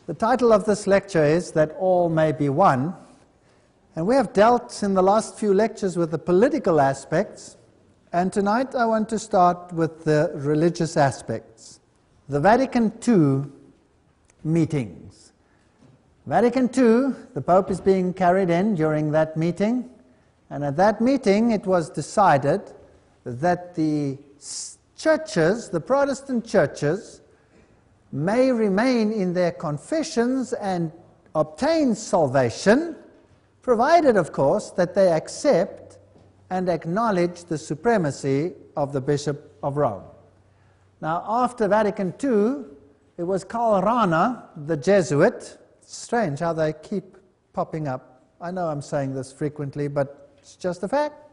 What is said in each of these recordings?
The title of this lecture is That All May Be One, and we have dealt in the last few lectures with the political aspects, and tonight I want to start with the religious aspects. The Vatican II meetings. Vatican II, the Pope is being carried in during that meeting, and at that meeting it was decided that the churches, the Protestant churches, may remain in their confessions and obtain salvation, provided, of course, that they accept and acknowledge the supremacy of the Bishop of Rome. Now, after Vatican II, it was Karl Rahner, the Jesuit. It's strange how they keep popping up. I know I'm saying this frequently, but it's just a fact.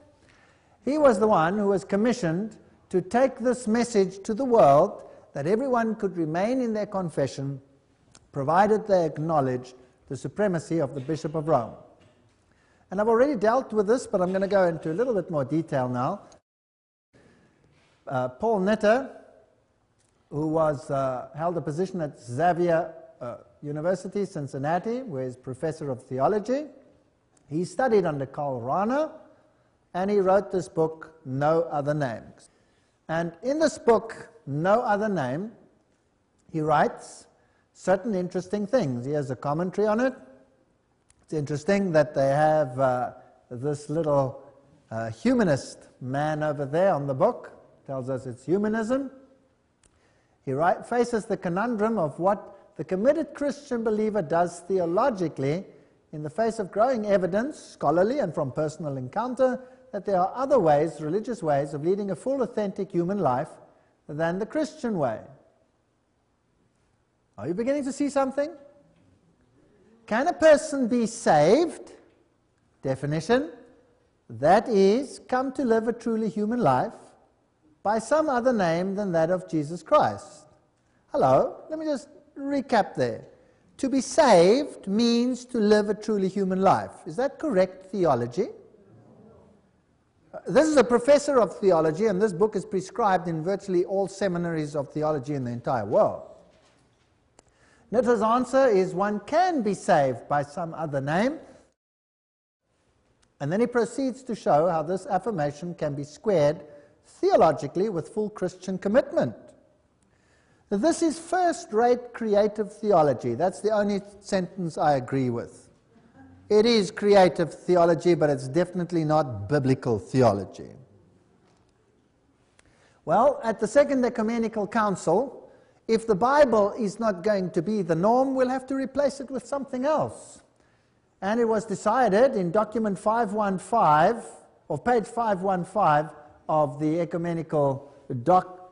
He was the one who was commissioned to take this message to the world that everyone could remain in their confession, provided they acknowledge the supremacy of the Bishop of Rome. And I've already dealt with this, but I'm going to go into a little bit more detail now. Paul Nitter, who held a position at Xavier University, Cincinnati, where he's professor of theology, he studied under Karl Rahner, and he wrote this book, No Other Names. And in this book, No Other Name, he writes certain interesting things. He has a commentary on it. It's interesting that they have this little humanist man over there on the book, tells us it's humanism. He faces the conundrum of what the committed Christian believer does theologically in the face of growing evidence, scholarly and from personal encounter, that there are other ways, religious ways, of leading a full, authentic human life than the Christian way. Are you beginning to see something? Can a person be saved? Definition: that is, come to live a truly human life by some other name than that of Jesus Christ. Hello, let me just recap there. To be saved means to live a truly human life. Is that correct theology? This is a professor of theology, and this book is prescribed in virtually all seminaries of theology in the entire world. Nitter's answer is one can be saved by some other name, and then he proceeds to show how this affirmation can be squared theologically with full Christian commitment. This is first-rate creative theology. That's the only sentence I agree with. It is creative theology, but it's definitely not biblical theology. Well, at the Second Ecumenical Council, if the Bible is not going to be the norm, we'll have to replace it with something else. And it was decided in document 515, or page 515 of the ecumenical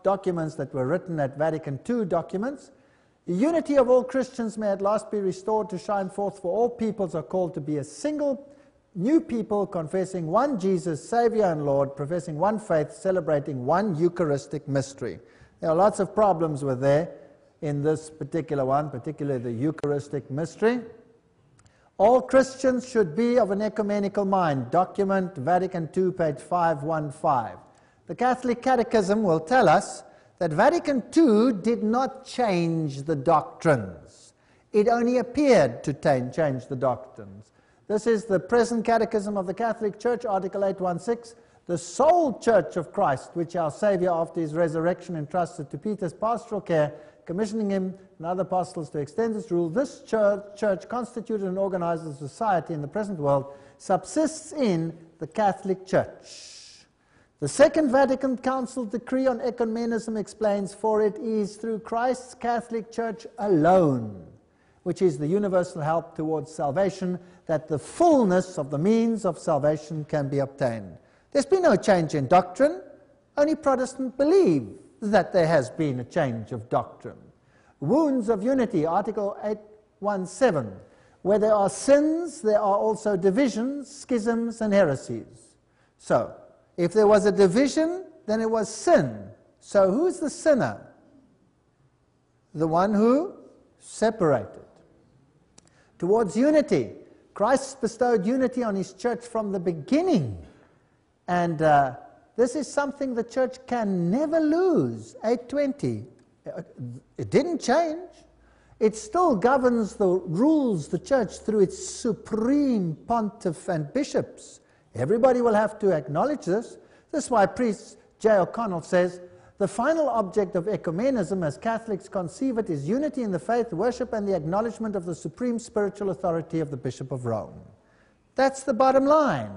documents that were written at Vatican II documents, the unity of all Christians may at last be restored to shine forth, for all peoples are called to be a single new people, confessing one Jesus, Savior and Lord, professing one faith, celebrating one Eucharistic mystery. There are lots of problems with there in this particular one, particularly the Eucharistic mystery. All Christians should be of an ecumenical mind. Document Vatican II, page 515. The Catholic Catechism will tell us that Vatican II did not change the doctrines. It only appeared to change the doctrines. This is the present Catechism of the Catholic Church, Article 816. The sole Church of Christ, which our Savior after his resurrection entrusted to Peter's pastoral care, commissioning him and other apostles to extend its rule, this church constituted and organized a society in the present world, subsists in the Catholic Church. The Second Vatican Council decree on ecumenism explains, for it is through Christ's Catholic Church alone, which is the universal help towards salvation, that the fullness of the means of salvation can be obtained. There's been no change in doctrine. Only Protestants believe that there has been a change of doctrine. Wounds of unity, Article 817. Where there are sins, there are also divisions, schisms, and heresies. So, if there was a division, then it was sin. So who's the sinner? The one who separated. Towards unity, Christ bestowed unity on his church from the beginning. And this is something the church can never lose. 820. It didn't change. it still governs the rules, the church, through its supreme pontiff and bishops. Everybody will have to acknowledge this. This is why priest J. O'Connell says, the final object of ecumenism, as Catholics conceive it, is unity in the faith, worship, and the acknowledgement of the supreme spiritual authority of the Bishop of Rome. That's the bottom line.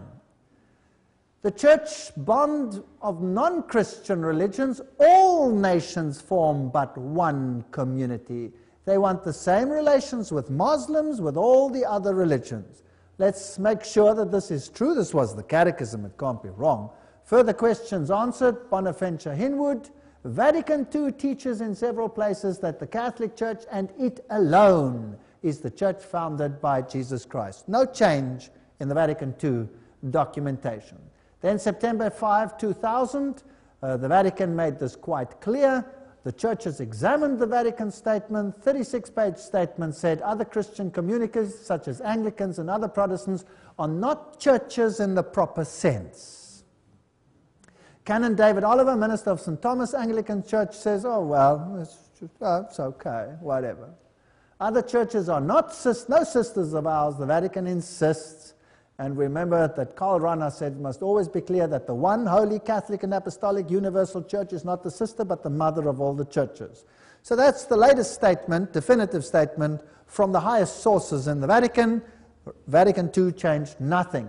The church bond of non-Christian religions, all nations form but one community. They want the same relations with Muslims, with all the other religions. Let's make sure that this is true. This was the Catechism, it can't be wrong. Further questions answered. Bonaventure Hinwood. Vatican II teaches in several places that the Catholic Church, and it alone, is the church founded by Jesus Christ. No change in the Vatican II documentation. Then September 5, 2000, the Vatican made this quite clear. The church has examined the Vatican statement. 36-page statement said other Christian communities, such as Anglicans and other Protestants, are not churches in the proper sense. Canon David Oliver, minister of St. Thomas Anglican Church, says, oh, well, it's okay, whatever. Other churches are not no sisters of ours, the Vatican insists. And remember that Karl Rahner said it must always be clear that the one holy Catholic and Apostolic Universal Church is not the sister but the mother of all the churches. So that's the latest statement, definitive statement, from the highest sources in the Vatican. Vatican II changed nothing.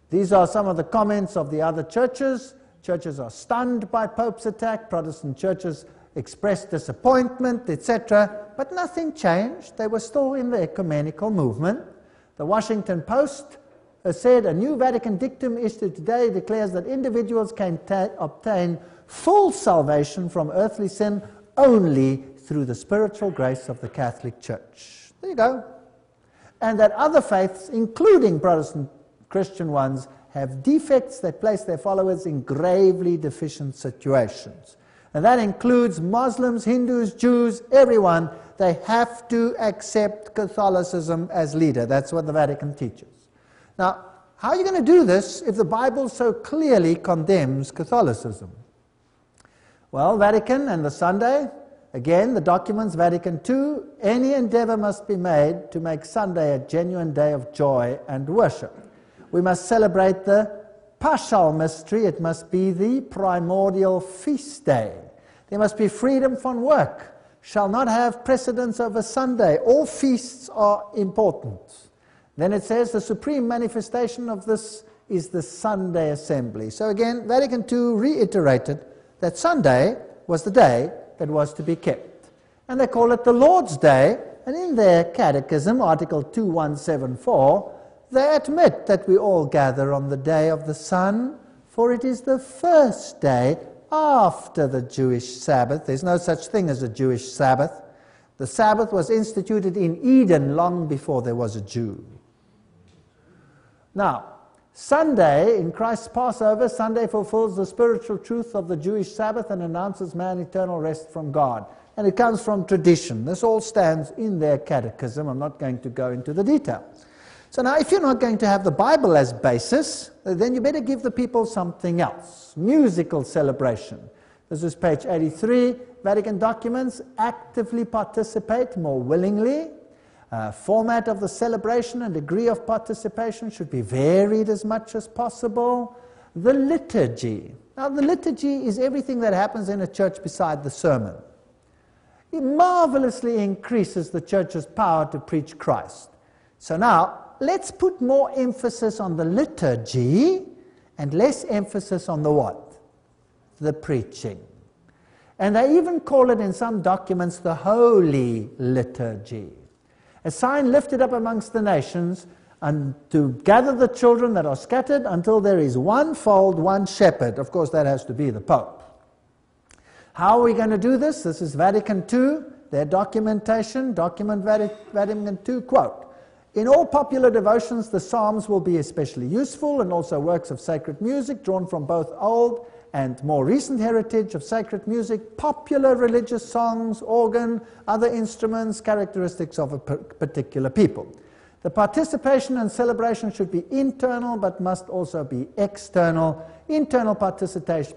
These are some of the comments of the other churches. Churches are stunned by Pope's attack. Protestant churches expressed disappointment, etc. But nothing changed. They were still in the ecumenical movement. The Washington Post said a new Vatican dictum issued today declares that individuals can obtain full salvation from earthly sin only through the spiritual grace of the Catholic Church. There you go. And that other faiths, including Protestant Christian ones, have defects that place their followers in gravely deficient situations. And that includes Muslims, Hindus, Jews, everyone. They have to accept Catholicism as leader. That's what the Vatican teaches. Now, how are you going to do this if the Bible so clearly condemns Catholicism? Well, Vatican and the Sunday, again, the documents, Vatican II, any endeavor must be made to make Sunday a genuine day of joy and worship. We must celebrate the Paschal mystery. It must be the primordial feast day. There must be freedom from work. Shall not have precedence over Sunday. All feasts are important. Then it says the supreme manifestation of this is the Sunday assembly. So again, Vatican II reiterated that Sunday was the day that was to be kept. And they call it the Lord's Day. And in their catechism, Article 2174, they admit that we all gather on the day of the sun, for it is the first day after the Jewish Sabbath. There's no such thing as a Jewish Sabbath. The Sabbath was instituted in Eden long before there was a Jew. Now, Sunday, in Christ's Passover, Sunday fulfills the spiritual truth of the Jewish Sabbath and announces man eternal rest from God. And it comes from tradition. This all stands in their catechism. I'm not going to go into the details. So now, if you're not going to have the Bible as basis, then you better give the people something else. Musical celebration. This is page 83. Vatican documents actively participate more willingly. Format of the celebration and degree of participation should be varied as much as possible. The liturgy. Now, the liturgy is everything that happens in a church beside the sermon. It marvelously increases the church's power to preach Christ. So now, let's put more emphasis on the liturgy and less emphasis on the what? The preaching. And they even call it in some documents the Holy Liturgy. A sign lifted up amongst the nations and to gather the children that are scattered until there is one fold, one shepherd. Of course, that has to be the Pope. How are we going to do this? This is Vatican II, their documentation, document Vatican II, quote, in all popular devotions, the Psalms will be especially useful, and also works of sacred music drawn from both old and more recent heritage of sacred music, popular religious songs, organ, other instruments, characteristics of a particular people. The participation and celebration should be internal, but must also be external. Internal participation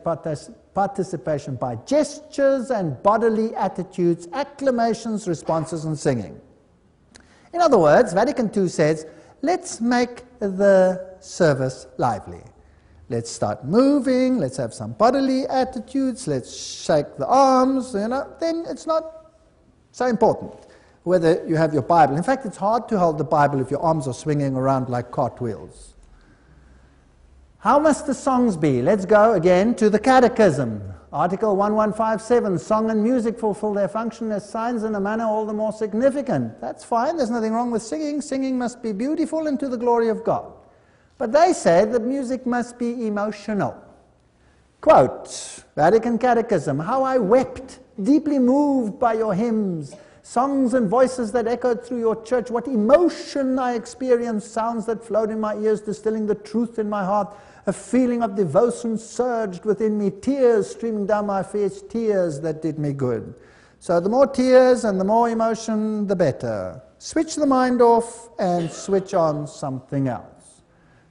participation by gestures and bodily attitudes, acclamations, responses, and singing. In other words, Vatican II says, let's make the service lively. Let's start moving, let's have some bodily attitudes, let's shake the arms, then it's not so important whether you have your Bible. In fact, it's hard to hold the Bible if your arms are swinging around like cartwheels. How must the songs be? Let's go again to the Catechism. Article 1157, song and music fulfill their function as signs in a manner all the more significant. That's fine, there's nothing wrong with singing. Singing must be beautiful and to the glory of God. But they say that music must be emotional. Quote, Vatican Catechism, how I wept, deeply moved by your hymns, songs and voices that echoed through your church. What emotion I experienced, sounds that flowed in my ears, distilling the truth in my heart. A feeling of devotion surged within me, tears streaming down my face, tears that did me good. So the more tears and the more emotion, the better. Switch the mind off and switch on something else.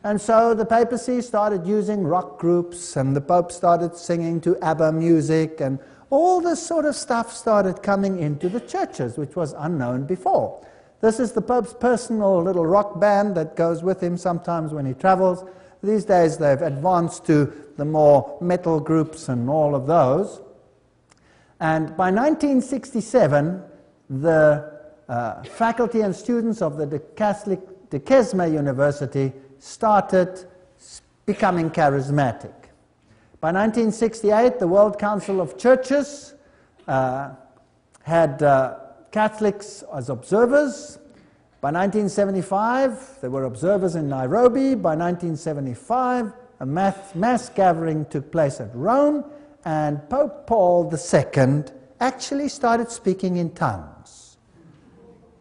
And so the papacy started using rock groups, and the Pope started singing to ABBA music, and all this sort of stuff started coming into the churches, which was unknown before. This is the Pope's personal little rock band that goes with him sometimes when he travels. These days they've advanced to the more metal groups and all of those. And by 1967, the faculty and students of the Catholic de Kesme University started becoming charismatic. By 1968, the World Council of Churches had Catholics as observers. By 1975, there were observers in Nairobi. By 1975, a mass gathering took place at Rome, and Pope Paul II actually started speaking in tongues.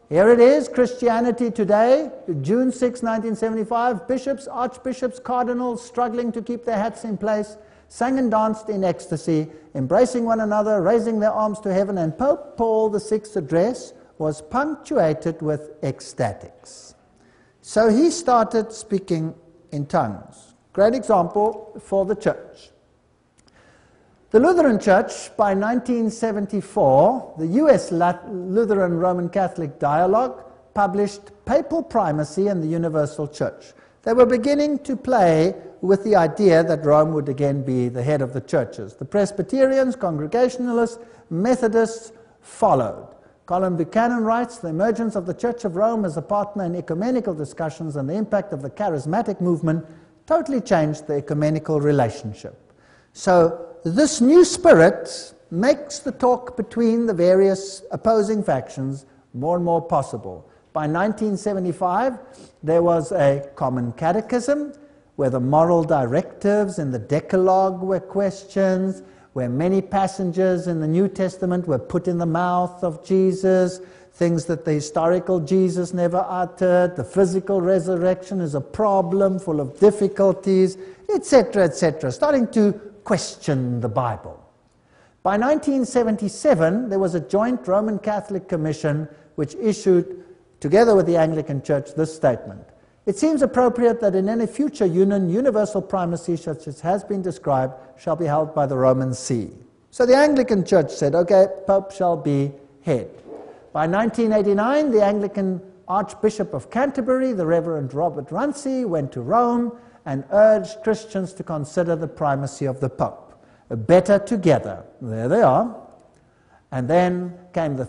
Here it is, Christianity Today, June 6, 1975, bishops, archbishops, cardinals struggling to keep their hats in place, sang and danced in ecstasy, embracing one another, raising their arms to heaven, and Pope Paul VI's address was punctuated with ecstatics. So he started speaking in tongues. Great example for the church. The Lutheran Church, by 1974, the U.S. Lutheran Roman Catholic Dialogue published Papal Primacy and the Universal Church. They were beginning to play with the idea that Rome would again be the head of the churches. The Presbyterians, Congregationalists, Methodists followed. Colin Buchanan writes, the emergence of the Church of Rome as a partner in ecumenical discussions and the impact of the charismatic movement totally changed the ecumenical relationship. So this new spirit makes the talk between the various opposing factions more and more possible. By 1975, there was a common catechism where the moral directives in the Decalogue were questioned, where many passages in the New Testament were put in the mouth of Jesus, things that the historical Jesus never uttered, the physical resurrection is a problem full of difficulties, etc., etc., starting to question the Bible. By 1977, there was a joint Roman Catholic Commission which issued, together with the Anglican Church, this statement. It seems appropriate that in any future union, universal primacy, such as has been described, shall be held by the Roman See. So the Anglican Church said, okay, Pope shall be head. By 1989, the Anglican Archbishop of Canterbury, the Reverend Robert Runcie, went to Rome and urged Christians to consider the primacy of the Pope. Better together. There they are. And then came the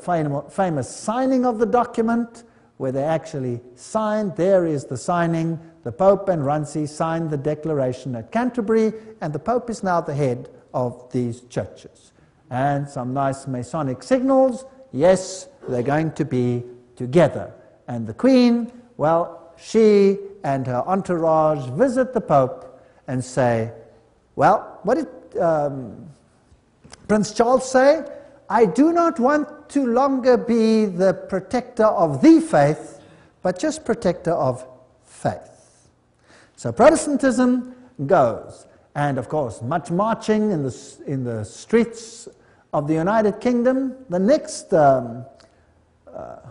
famous signing of the document, where they actually signed. There is the signing. The Pope and Runcie signed the declaration at Canterbury, and the Pope is now the head of these churches. And some nice Masonic signals. Yes, they're going to be together. And the Queen, well, she and her entourage visit the Pope and say, well, what did Prince Charles say? I do not want to longer be the protector of the faith, but just protector of faith. So Protestantism goes. And of course, much marching in the streets of the United Kingdom. The next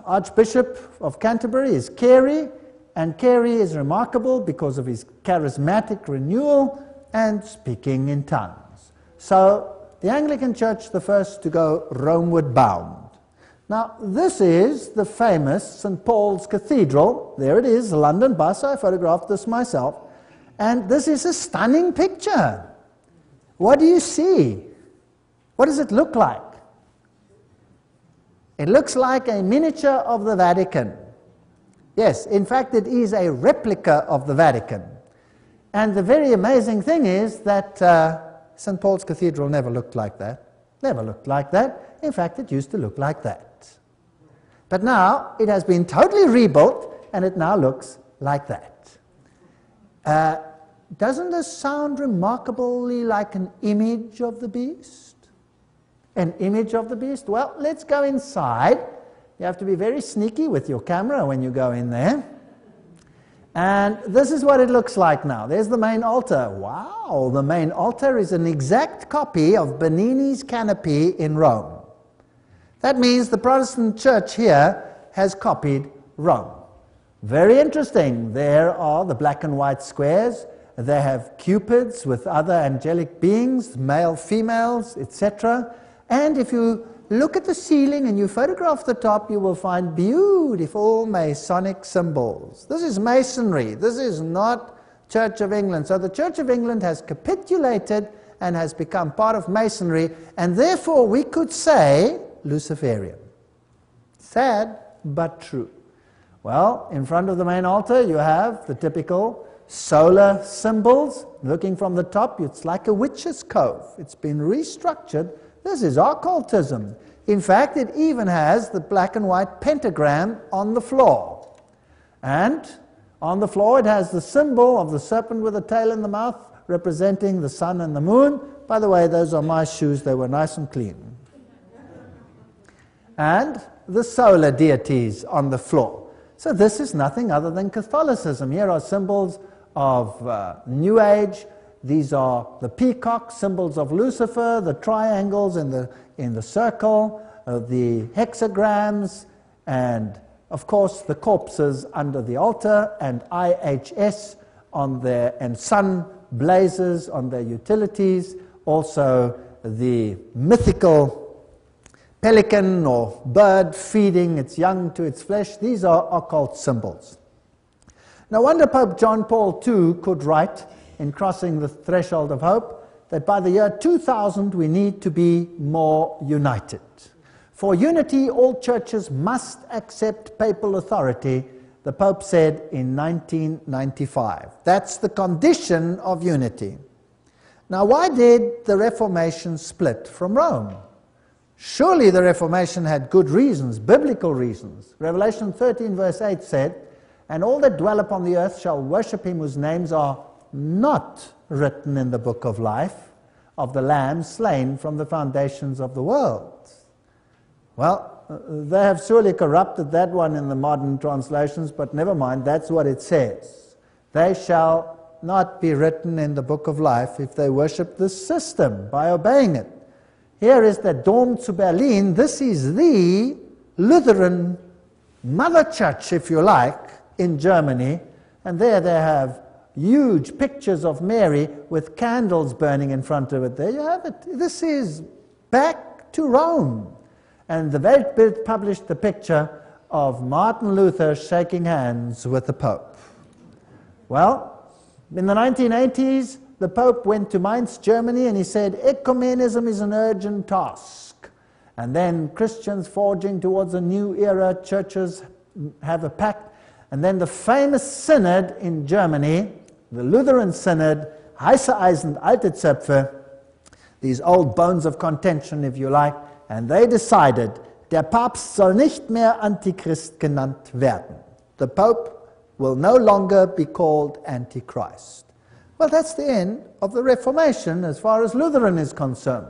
Archbishop of Canterbury is Carey, and Carey is remarkable because of his charismatic renewal and speaking in tongues. So the Anglican Church the first to go Romeward bound. Now, this is the famous St. Paul's Cathedral. There it is, the London bus. I photographed this myself. And this is a stunning picture. What do you see? What does it look like? It looks like a miniature of the Vatican. Yes, in fact, it is a replica of the Vatican. And the very amazing thing is that St. Paul's Cathedral never looked like that. Never looked like that. In fact, it used to look like that. But now it has been totally rebuilt, and it now looks like that. Doesn't this sound remarkably like an image of the beast? An image of the beast? Well, let's go inside. You have to be very sneaky with your camera when you go in there. And this is what it looks like now. There's the main altar. Wow, the main altar is an exact copy of Bernini's Canopy in Rome. That means the Protestant church here has copied Rome. Very interesting. There are the black and white squares. They have cupids with other angelic beings, male, females, etc. And if you look at the ceiling and you photograph the top, you will find beautiful Masonic symbols. This is Masonry. This is not Church of England. So the Church of England has capitulated and has become part of Masonry, and therefore we could say Luciferian. Sad, but true. Well, in front of the main altar you have the typical solar symbols. Looking from the top, it's like a witch's cove. It's been restructured. This is occultism. In fact, it even has the black and white pentagram on the floor. And on the floor it has the symbol of the serpent with a tail in the mouth, representing the sun and the moon. By the way, those are my shoes. They were nice and clean. And the solar deities on the floor. So this is nothing other than Catholicism. Here are symbols of New Age. These are the peacock, symbols of Lucifer, the triangles in the circle, the hexagrams, and of course the corpses under the altar, and IHS on their, and sun blazes on their utilities. Also the mythical pelican or bird feeding its young to its flesh. These are occult symbols. No wonder Pope John Paul II could write in Crossing the Threshold of Hope that by the year 2000 we need to be more united. For unity, all churches must accept papal authority, the Pope said in 1995. That's the condition of unity. Now, why did the Reformation split from Rome? Surely the Reformation had good reasons, biblical reasons. Revelation 13 verse 8 said, "And all that dwell upon the earth shall worship him whose names are not written in the book of life of the Lamb slain from the foundations of the world." Well, they have surely corrupted that one in the modern translations, but never mind, that's what it says. They shall not be written in the book of life if they worship this system by obeying it. Here is the Dom zu Berlin. This is the Lutheran mother church, if you like, in Germany. And there they have huge pictures of Mary with candles burning in front of it. There you have it. This is back to Rome. And the Weltbild published the picture of Martin Luther shaking hands with the Pope. Well, in the 1980s, the Pope went to Mainz, Germany, and he said, ecumenism is an urgent task. And then Christians forging towards a new era, churches have a pact. And then the famous synod in Germany, the Lutheran Synod, Heiße Eisen, Alte Zöpfe, these old bones of contention, if you like, and they decided, der Papst soll nicht mehr Antichrist genannt werden. The Pope will no longer be called Antichrist. Well, that's the end of the Reformation as far as Lutheran is concerned.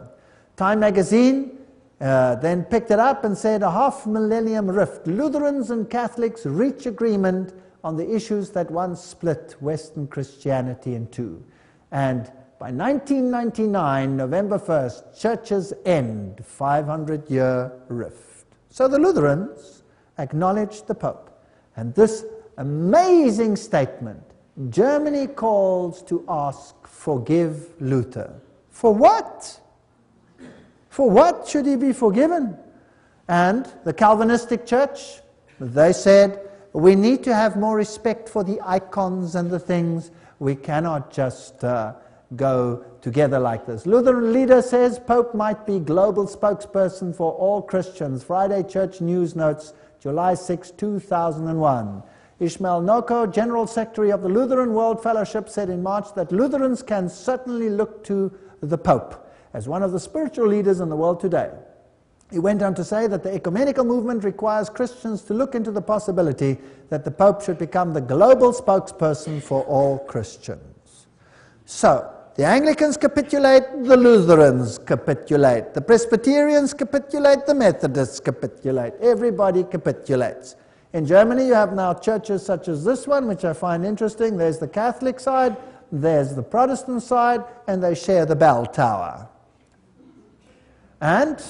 Time magazine then picked it up and said, a half-millennium rift. Lutherans and Catholics reach agreement on the issues that once split Western Christianity in two. And by 1999, November 1st, churches end 500-year rift. So the Lutherans acknowledged the Pope. And this amazing statement, Germany calls to ask, forgive Luther. For what? For what should he be forgiven? And the Calvinistic Church, they said, we need to have more respect for the icons and the things. We cannot just go together like this. Lutheran leader says Pope might be global spokesperson for all Christians. Friday Church News Notes, July 6, 2001. Ishmael Noko, General Secretary of the Lutheran World Fellowship, said in March that Lutherans can certainly look to the Pope as one of the spiritual leaders in the world today. He went on to say that the ecumenical movement requires Christians to look into the possibility that the Pope should become the global spokesperson for all Christians. So, the Anglicans capitulate, the Lutherans capitulate, the Presbyterians capitulate, the Methodists capitulate. Everybody capitulates. In Germany, you have now churches such as this one, which I find interesting. There's the Catholic side, there's the Protestant side, and they share the bell tower. And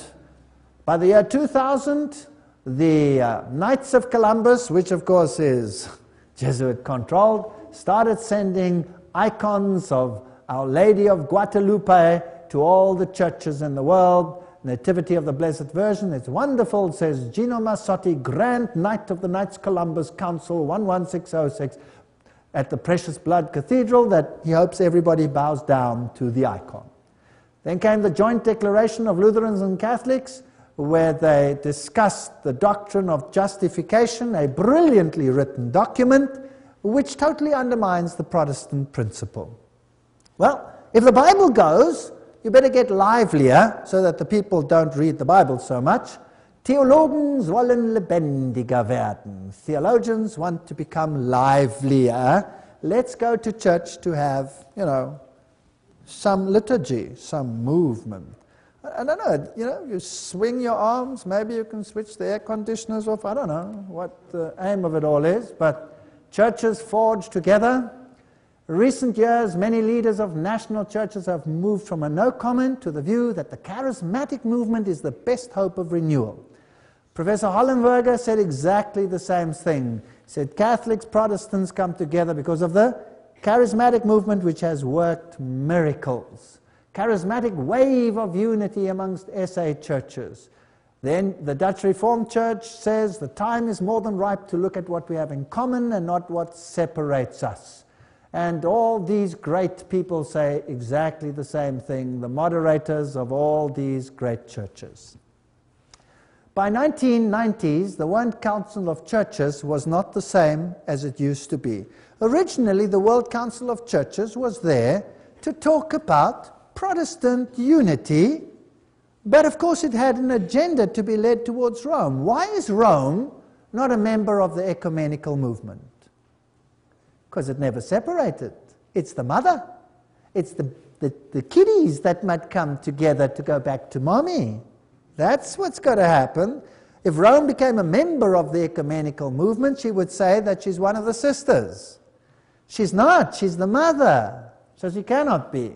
by the year 2000, the Knights of Columbus, which of course is Jesuit-controlled, started sending icons of Our Lady of Guadalupe to all the churches in the world. Nativity of the Blessed Virgin, it's wonderful. It says, Gino Massotti, Grand Knight of the Knights Columbus Council, 11606, at the Precious Blood Cathedral, that he hopes everybody bows down to the icon. Then came the joint declaration of Lutherans and Catholics, where they discussed the doctrine of justification, a brilliantly written document, which totally undermines the Protestant principle. Well, if the Bible goes, you better get livelier so that the people don't read the Bible so much. Theologen sollen lebendiger werden. Theologians want to become livelier. Let's go to church to have, some liturgy, some movement. I don't know, you swing your arms, maybe you can switch the air conditioners off. I don't know what the aim of it all is, but churches forge together. In recent years, many leaders of national churches have moved from a no comment to the view that the charismatic movement is the best hope of renewal. Professor Hollenberger said exactly the same thing. He said Catholics, Protestants come together because of the charismatic movement, which has worked miracles. Charismatic wave of unity amongst SA churches. Then the Dutch Reformed Church says the time is more than ripe to look at what we have in common and not what separates us. And all these great people say exactly the same thing, the moderators of all these great churches. By 1990s, the World Council of Churches was not the same as it used to be. Originally, the World Council of Churches was there to talk about Protestant unity, but of course it had an agenda to be led towards Rome. Why is Rome not a member of the ecumenical movement? Because it never separated. It's the mother. It's the kiddies that might come together to go back to mommy. That's what's got to happen. If Rome became a member of the ecumenical movement, she would say that she's one of the sisters. She's not. She's the mother. So she cannot be.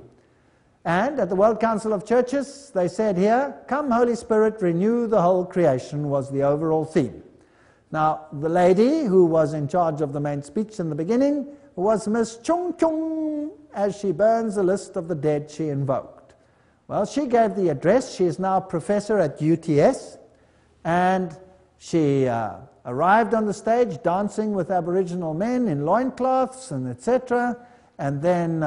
And at the World Council of Churches, they said here, "Come, Holy Spirit, renew the whole creation," was the overall theme. Now, the lady who was in charge of the main speech in the beginning was Miss Chung Chung, as she burns the list of the dead she invoked. Well, she gave the address. She is now a professor at UTS, and she arrived on the stage dancing with Aboriginal men in loincloths and etc., and then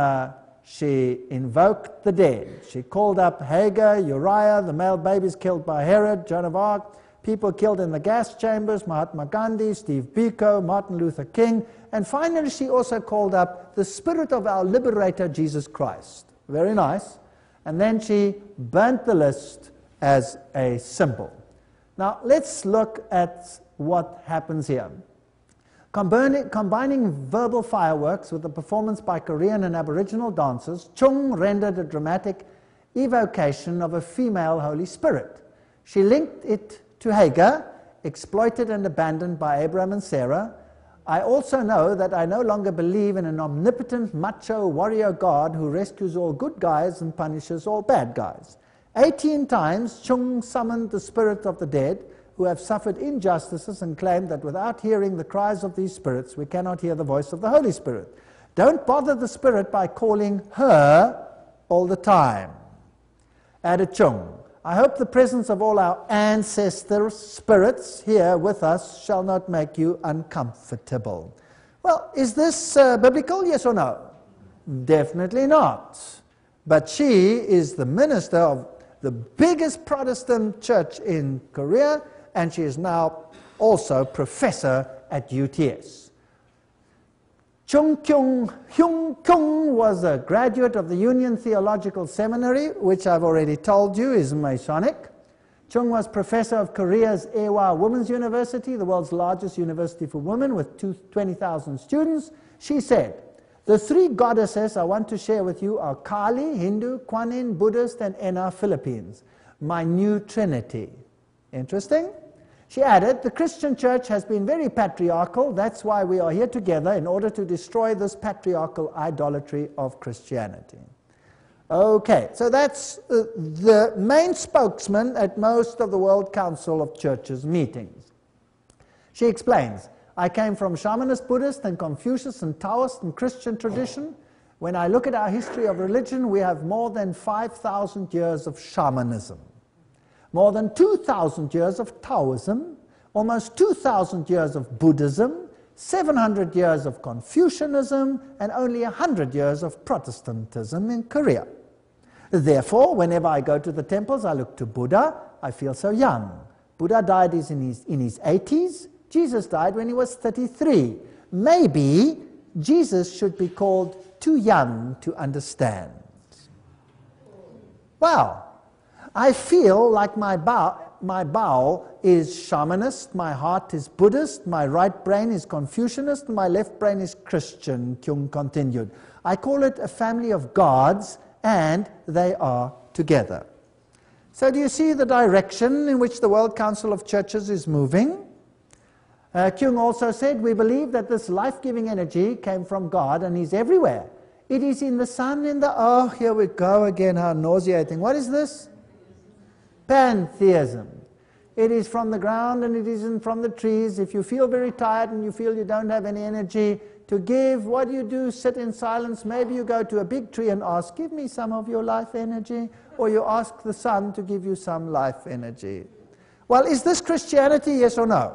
she invoked the dead. She called up Hagar, Uriah, the male babies killed by Herod, Joan of Arc, people killed in the gas chambers, Mahatma Gandhi, Steve Biko, Martin Luther King, and finally she also called up the spirit of our liberator, Jesus Christ. Very nice. And then she burnt the list as a symbol. Now let's look at what happens here. Combining verbal fireworks with a performance by Korean and Aboriginal dancers, Chung rendered a dramatic evocation of a female Holy Spirit. She linked it to Hagar, exploited and abandoned by Abraham and Sarah. I also know that I no longer believe in an omnipotent, macho, warrior God who rescues all good guys and punishes all bad guys. 18 times, Chung summoned the spirit of the dead who have suffered injustices and claimed that without hearing the cries of these spirits, we cannot hear the voice of the Holy Spirit. Don't bother the spirit by calling her all the time. Added Chung, I hope the presence of all our ancestor spirits here with us shall not make you uncomfortable. Well, is this biblical, yes or no? Definitely not. But she is the minister of the biggest Protestant church in Korea, and she is now also professor at UTS. Chung Hyung Kyung was a graduate of the Union Theological Seminary, which I've already told you is Masonic. Chung was professor of Korea's Ewha Women's University, the world's largest university for women with 20,000 students. She said, "The three goddesses I want to share with you are Kali, Hindu, Kuan Yin, Buddhist, and Enna, Philippines. My new trinity." Interesting? She added, "The Christian church has been very patriarchal. That's why we are here together in order to destroy this patriarchal idolatry of Christianity." Okay, so that's the main spokesman at most of the World Council of Churches meetings. She explains, "I came from shamanist Buddhist and Confucius and Taoist and Christian tradition. When I look at our history of religion, we have more than 5,000 years of shamanism, more than 2,000 years of Taoism, almost 2,000 years of Buddhism, 700 years of Confucianism, and only 100 years of Protestantism in Korea. Therefore, whenever I go to the temples, I look to Buddha. I feel so young. Buddha died in his 80s. Jesus died when he was 33. Maybe Jesus should be called too young to understand." Wow. I feel like my bowel is shamanist, my heart is Buddhist, my right brain is Confucianist, and my left brain is Christian, Kyung continued. "I call it a family of gods, and they are together." So do you see the direction in which the World Council of Churches is moving? Kyung also said, "We believe that this life-giving energy came from God and is everywhere. It is in the sun, oh, here we go again, how nauseating. What is this? Pantheism. It is from the ground and it isn't from the trees. If you feel very tired and you feel you don't have any energy to give, what do you do? Sit in silence. Maybe you go to a big tree and ask, 'Give me some of your life energy,' or you ask the sun to give you some life energy." Well, is this Christianity, yes or no?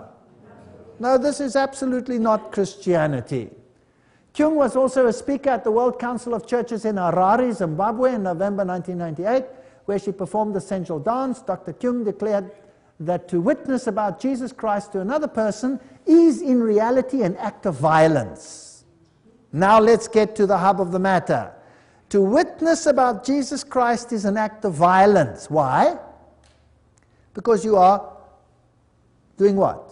No, this is absolutely not Christianity. Kyung was also a speaker at the World Council of Churches in Harare, Zimbabwe in November 1998, where she performed the sensual dance. Dr. Kyung declared that to witness about Jesus Christ to another person is in reality an act of violence. Now let's get to the hub of the matter. To witness about Jesus Christ is an act of violence. Why? Because you are doing what?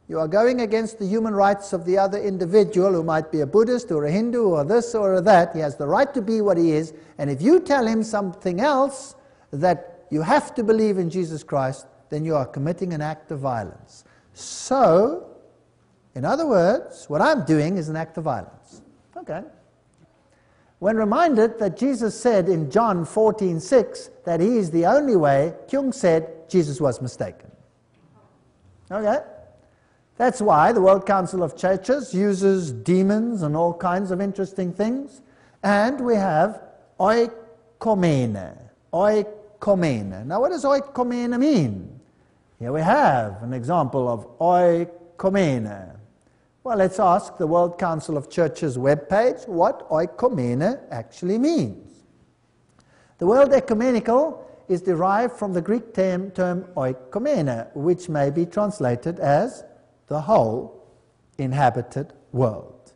You are going against the human rights of the other individual who might be a Buddhist or a Hindu or this or that. He has the right to be what he is, and if you tell him something else, that you have to believe in Jesus Christ, then you are committing an act of violence. So, in other words, what I'm doing is an act of violence. Okay. When reminded that Jesus said in John 14:6 that he is the only way, Kyung said Jesus was mistaken. Okay. That's why the World Council of Churches uses demons and all kinds of interesting things. And we have oikomene. Oikomene. Now what does oikomene mean? Here we have an example of oikomene. Well, let's ask the World Council of Churches webpage what oikomene actually means. The word ecumenical is derived from the Greek term oikomene, which may be translated as the whole inhabited world.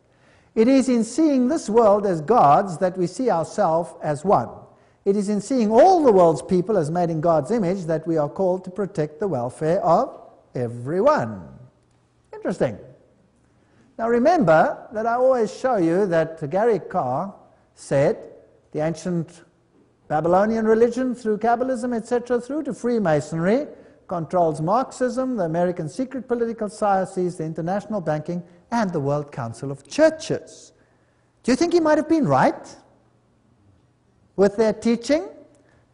It is in seeing this world as God's that we see ourselves as one. It is in seeing all the world's people as made in God's image that we are called to protect the welfare of everyone. Interesting. Now remember that I always show you that Gary Carr said the ancient Babylonian religion through Kabbalism, etc., through to Freemasonry, controls Marxism, the American secret political societies, the international banking, and the World Council of Churches. Do you think he might have been right with their teaching?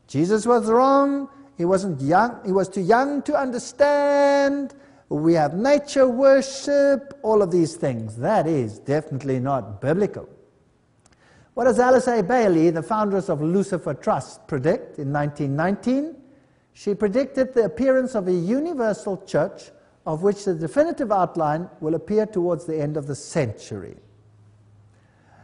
Jesus was wrong. He wasn't young. He was too young to understand. We have nature worship, all of these things. That is definitely not biblical. What does Alice A. Bailey, the founders of Lucifer Trust, predict in 1919? She predicted the appearance of a universal church of which the definitive outline will appear towards the end of the century.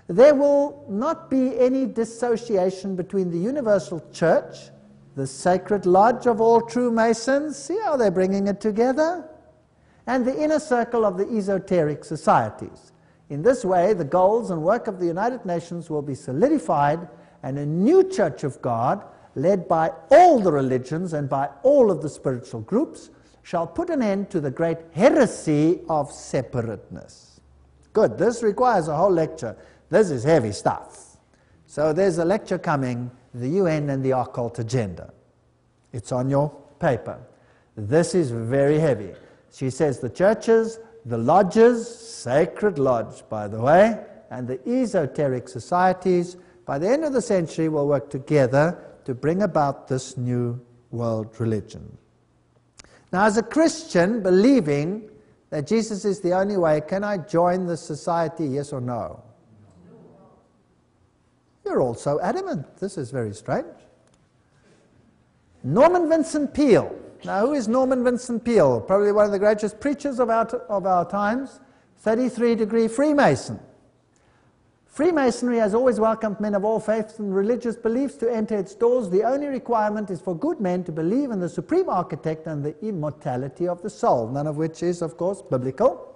There will not be any dissociation between the universal church, the sacred lodge of all true Masons, see how they're bringing it together, and the inner circle of the esoteric societies. In this way, the goals and work of the United Nations will be solidified, and a new Church of God, led by all the religions and by all of the spiritual groups, shall put an end to the great heresy of separateness. Good, this requires a whole lecture. This is heavy stuff. So there's a lecture coming, the UN and the occult agenda. It's on your paper. This is very heavy. She says the churches, the lodges, sacred lodge, by the way, and the esoteric societies, by the end of the century, will work together to bring about this new world religion. Now, as a Christian, believing that Jesus is the only way, can I join the society, yes or no? You're all so adamant. This is very strange. Norman Vincent Peale. Now, who is Norman Vincent Peale? Probably one of the greatest preachers of our times. 33-degree Freemason. Freemasonry has always welcomed men of all faiths and religious beliefs to enter its doors. The only requirement is for good men to believe in the supreme architect and the immortality of the soul, none of which is, of course, biblical.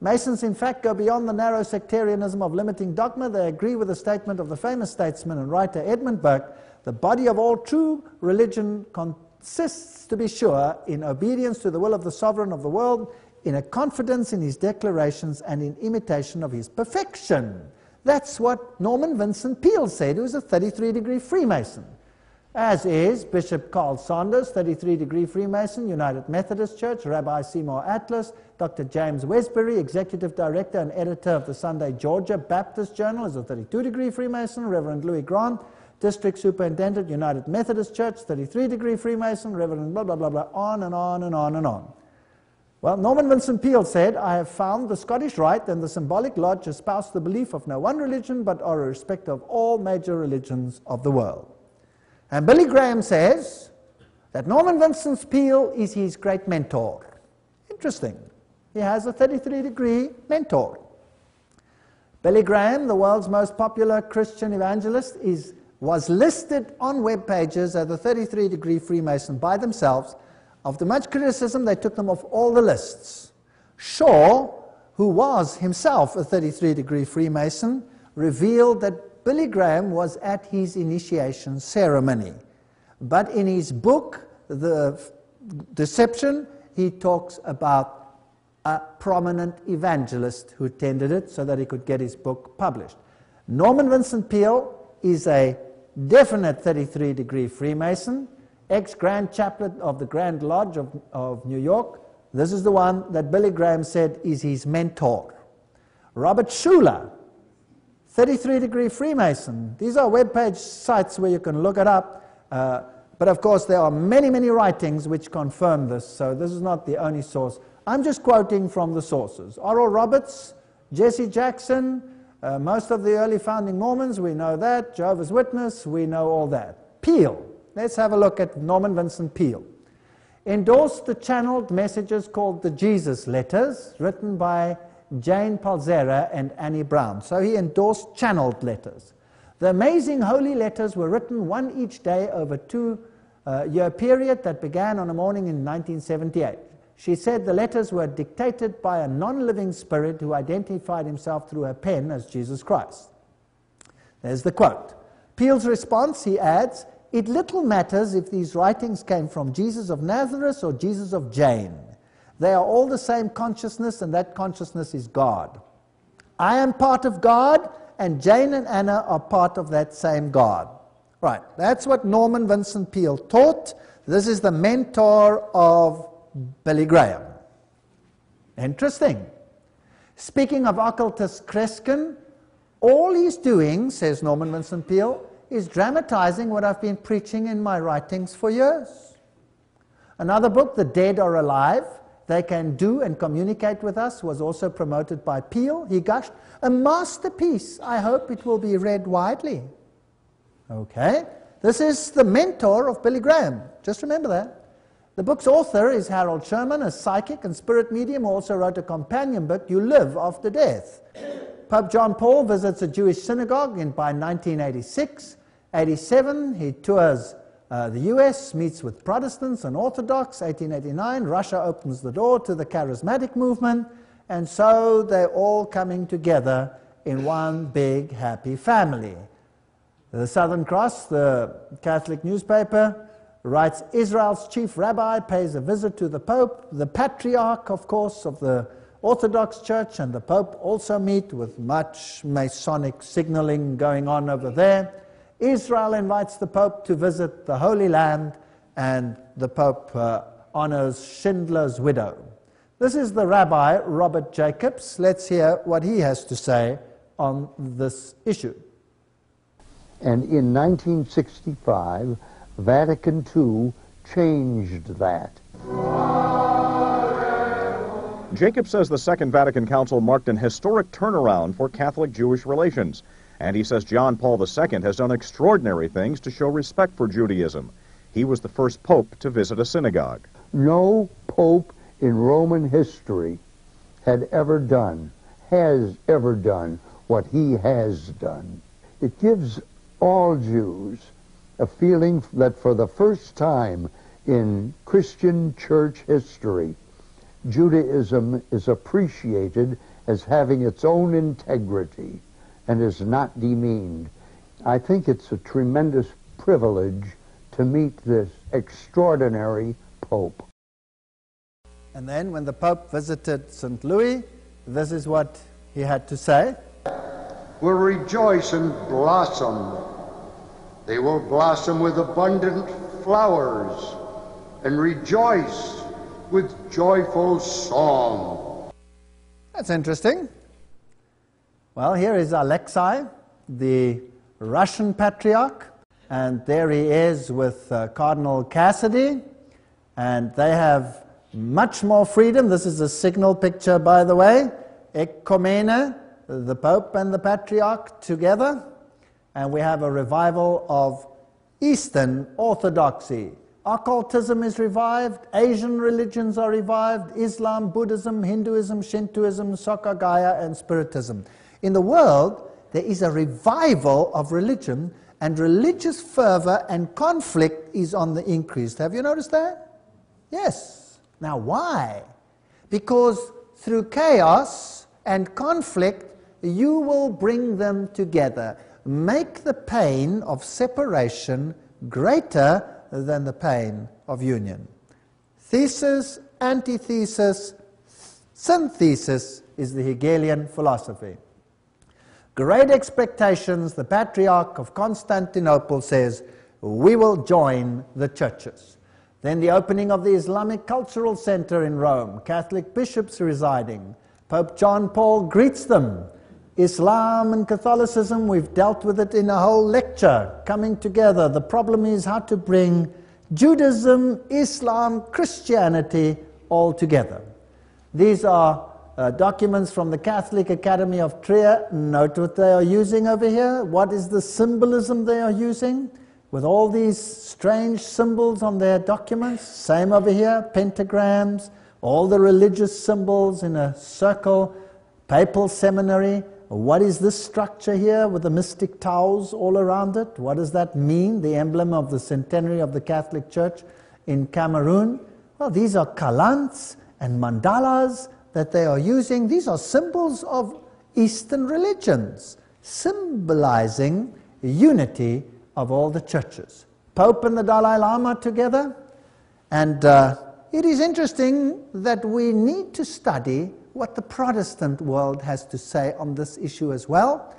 Masons, in fact, go beyond the narrow sectarianism of limiting dogma. They agree with the statement of the famous statesman and writer Edmund Burke, the body of all true religion consists, to be sure, in obedience to the will of the sovereign of the world, in a confidence in his declarations, and in imitation of his perfection. That's what Norman Vincent Peale said, who was a 33-degree Freemason. As is Bishop Carl Saunders, 33-degree Freemason, United Methodist Church, Rabbi Seymour Atlas, Dr. James Westbury, Executive Director and Editor of the Sunday Georgia Baptist Journal, is a 32-degree Freemason, Reverend Louis Grant, District Superintendent, United Methodist Church, 33-degree Freemason, Reverend blah, blah, blah, blah, on and on and on and on. Well, Norman Vincent Peale said, I have found the Scottish Rite and the Symbolic Lodge espouse the belief of no one religion, but are a respect of all major religions of the world. And Billy Graham says that Norman Vincent Peale is his great mentor. Interesting. He has a 33-degree mentor. Billy Graham, the world's most popular Christian evangelist, was listed on web pages as a 33-degree Freemason by themselves. After much criticism, they took them off all the lists. Shaw, who was himself a 33-degree Freemason, revealed that Billy Graham was at his initiation ceremony. But in his book, The Deception, he talks about a prominent evangelist who attended it so that he could get his book published. Norman Vincent Peale is a definite 33-degree Freemason, ex-Grand Chaplain of the Grand Lodge of New York. This is the one that Billy Graham said is his mentor. Robert Schuller, 33-degree Freemason. These are web-page sites where you can look it up. But of course, there are many, many writings which confirm this, so this is not the only source. I'm just quoting from the sources. Oral Roberts, Jesse Jackson, most of the early founding Mormons, we know that. Jehovah's Witness, we know all that. Peale. Let's have a look at Norman Vincent Peale. Endorsed the channeled messages called the Jesus Letters, written by Jane Palzera and Annie Brown. So he endorsed channeled letters. The amazing holy letters were written one each day over a 2-year period that began on a morning in 1978. She said the letters were dictated by a non-living spirit who identified himself through her pen as Jesus Christ. There's the quote. Peale's response, he adds, it little matters if these writings came from Jesus of Nazareth or Jesus of Jane. They are all the same consciousness, and that consciousness is God. I am part of God, and Jane and Anna are part of that same God. Right, that's what Norman Vincent Peale taught. This is the mentor of Billy Graham. Interesting. Speaking of occultist Kreskin, all he's doing, says Norman Vincent Peale, is dramatizing what I've been preaching in my writings for years. Another book, The Dead Are Alive, They Can Do and Communicate with Us, was also promoted by Peale. He gushed, a masterpiece. I hope it will be read widely. Okay. This is the mentor of Billy Graham. Just remember that. The book's author is Harold Sherman, a psychic and spirit medium who also wrote a companion book, You Live After Death. Pope John Paul visits a Jewish synagogue by 1986. 87, he tours the US, meets with Protestants and Orthodox. 1889, Russia opens the door to the charismatic movement, and so they're all coming together in one big happy family. The Southern Cross, the Catholic newspaper, writes, Israel's chief rabbi pays a visit to the Pope. The Patriarch, of course, of the Orthodox Church and the Pope also meet, with much Masonic signaling going on over there. Israel invites the Pope to visit the Holy Land, and the Pope honors Schindler's widow. This is the Rabbi Robert Jacobs. Let's hear what he has to say on this issue. And in 1965, Vatican II changed that. Jacob says the Second Vatican Council marked an historic turnaround for Catholic-Jewish relations. And he says John Paul II has done extraordinary things to show respect for Judaism. He was the first pope to visit a synagogue. No pope in Roman history has ever done what he has done. It gives all Jews a feeling that for the first time in Christian church history, Judaism is appreciated as having its own integrity and is not demeaned. I think it's a tremendous privilege to meet this extraordinary Pope. And then when the Pope visited St. Louis, this is what he had to say. Will rejoice and blossom. They will blossom with abundant flowers and rejoice with joyful song. That's interesting. Well, here is Alexei, the Russian Patriarch, and there he is with Cardinal Cassidy, and they have much more freedom. This is a signal picture, by the way. Ecumene, the Pope and the Patriarch together, and we have a revival of Eastern Orthodoxy. Occultism is revived, Asian religions are revived, Islam, Buddhism, Hinduism, Shintoism, Soka Gaya, and Spiritism. In the world, there is a revival of religion, and religious fervor and conflict is on the increase. Have you noticed that? Yes. Now why? Because through chaos and conflict, you will bring them together. Make the pain of separation greater than the pain of union. Thesis, antithesis, synthesis is the Hegelian philosophy. Great expectations, the Patriarch of Constantinople says, we will join the churches. Then the opening of the Islamic Cultural Center in Rome, Catholic bishops residing. Pope John Paul greets them. Islam and Catholicism, we've dealt with it in a whole lecture, coming together. The problem is how to bring Judaism, Islam, Christianity all together. These are documents from the Catholic Academy of Trier. Note what they are using over here. What is the symbolism they are using? With all these strange symbols on their documents. Same over here, pentagrams, all the religious symbols in a circle, papal seminary. What is this structure here with the mystic towels all around it? What does that mean? The emblem of the centenary of the Catholic Church in Cameroon. Well, these are kalants and mandalas that they are using. These are symbols of Eastern religions, symbolizing unity of all the churches. Pope and the Dalai Lama together. And it is interesting that we need to study what the Protestant world has to say on this issue as well.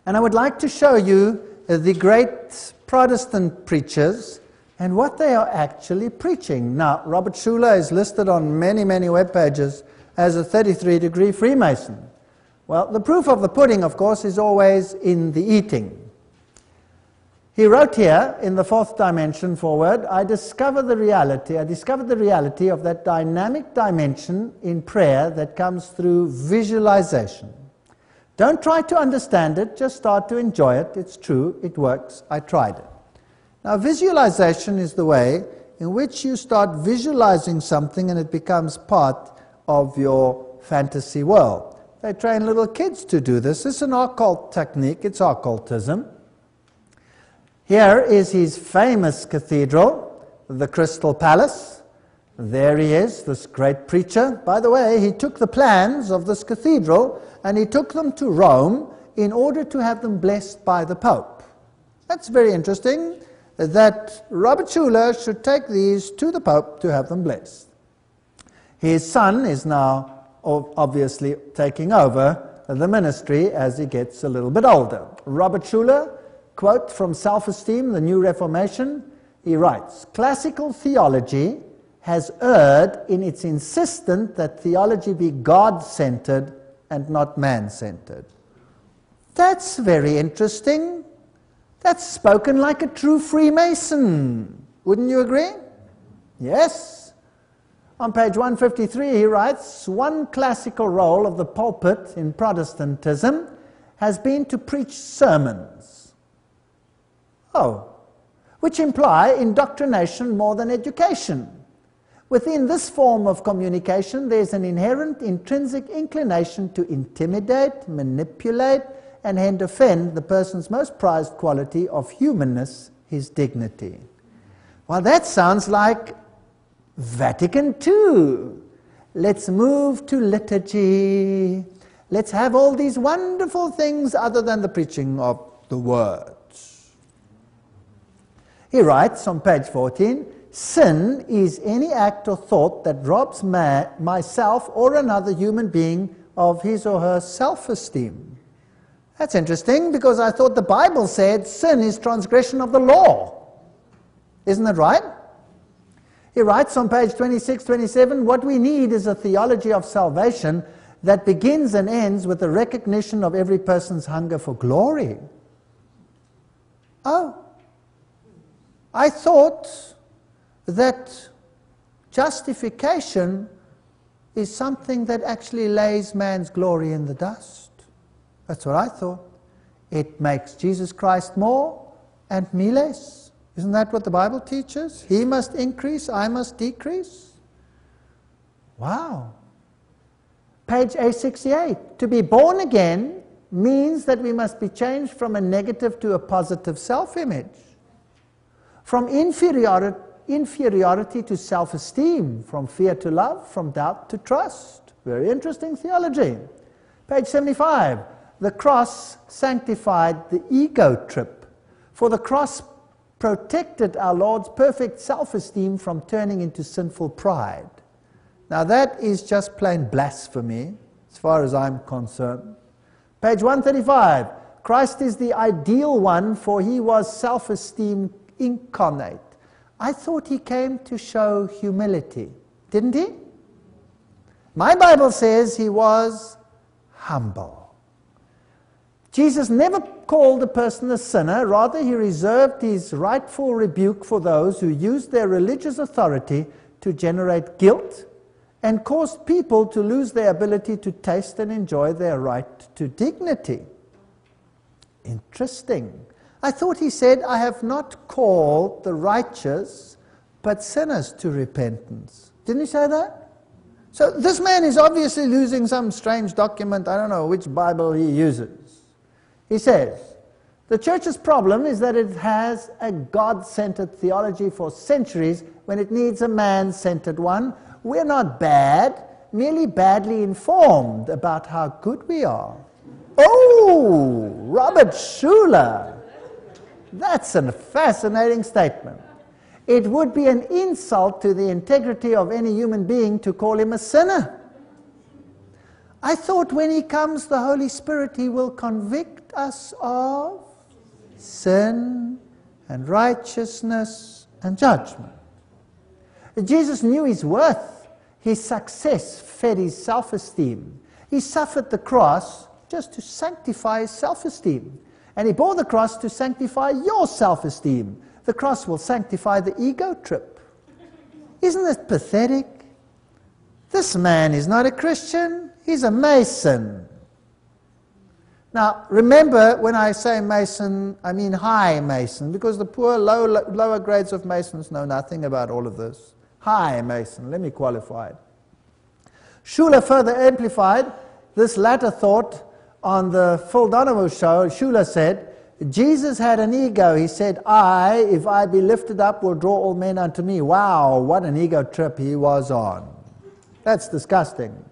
And I would like to show you the great Protestant preachers and what they are actually preaching. Now, Robert Schuller is listed on many, many web pages as a 33-degree Freemason. Well, the proof of the pudding, of course, is always in the eating. He wrote here in the fourth dimension forward, I discovered the reality of that dynamic dimension in prayer that comes through visualization. Don't try to understand it, just start to enjoy it. It's true, it works, I tried it. Now, visualization is the way in which you start visualizing something and it becomes part of your fantasy world. They train little kids to do this. This is an occult technique, it's occultism. Here is his famous cathedral, the Crystal Palace. There he is, this great preacher. By the way, he took the plans of this cathedral and he took them to Rome in order to have them blessed by the Pope. That's very interesting, that Robert Schuller should take these to the Pope to have them blessed. His son is now obviously taking over the ministry as he gets a little bit older. Robert Schuller, quote from Self-Esteem, the New Reformation, he writes, "Classical theology has erred in its insistence that theology be God-centered and not man-centered." That's very interesting. That's spoken like a true Freemason. Wouldn't you agree? Yes. On page 153 he writes, "One classical role of the pulpit in Protestantism has been to preach sermons." Oh, which imply indoctrination more than education. Within this form of communication, there's an inherent intrinsic inclination to intimidate, manipulate, and hence offend the person's most prized quality of humanness, his dignity. Well, that sounds like Vatican II. Let's move to liturgy. Let's have all these wonderful things other than the preaching of the words. He writes on page 14, "Sin is any act or thought that robs myself or another human being of his or her self-esteem." That's interesting, because I thought the Bible said sin is transgression of the law. Isn't that right? He writes on page 26, 27, "What we need is a theology of salvation that begins and ends with the recognition of every person's hunger for glory." Oh, I thought that justification is something that actually lays man's glory in the dust. That's what I thought. It makes Jesus Christ more and me less. Isn't that what the Bible teaches? He must increase, I must decrease. Wow. Page A68. To be born again means that we must be changed from a negative to a positive self-image. From inferiority to self-esteem, from fear to love, from doubt to trust. Very interesting theology. Page 75. The cross sanctified the ego trip, for the cross protected our Lord's perfect self-esteem from turning into sinful pride. Now that is just plain blasphemy, as far as I'm concerned. Page 135. Christ is the ideal one, for he was self-esteem incarnate. I thought he came to show humility, didn't he? My Bible says he was humble. Jesus never called a person a sinner, rather he reserved his rightful rebuke for those who used their religious authority to generate guilt and caused people to lose their ability to taste and enjoy their right to dignity. Interesting. I thought he said, "I have not called the righteous, but sinners to repentance." Didn't he say that? So this man is obviously using some strange document. I don't know which Bible he uses. He says, the church's problem is that it has a God-centered theology for centuries when it needs a man-centered one. We're not bad, merely badly informed about how good we are. Oh, Robert Schuller. That's a fascinating statement. It would be an insult to the integrity of any human being to call him a sinner. I thought when he comes, the Holy Spirit, he will convict us of sin and righteousness and judgment. Jesus knew his worth. His success fed his self-esteem. He suffered the cross just to sanctify his self-esteem. And he bore the cross to sanctify your self-esteem. The cross will sanctify the ego trip. Isn't this pathetic? This man is not a Christian. He's a Mason. Now, remember, when I say Mason, I mean high Mason, because the poor lower grades of Masons know nothing about all of this. High Mason, let me qualify it. Schuller further amplified this latter thought on the Phil Donahue show. Schuller said, Jesus had an ego. He said, I, if I be lifted up, will draw all men unto me. Wow, what an ego trip he was on. That's disgusting.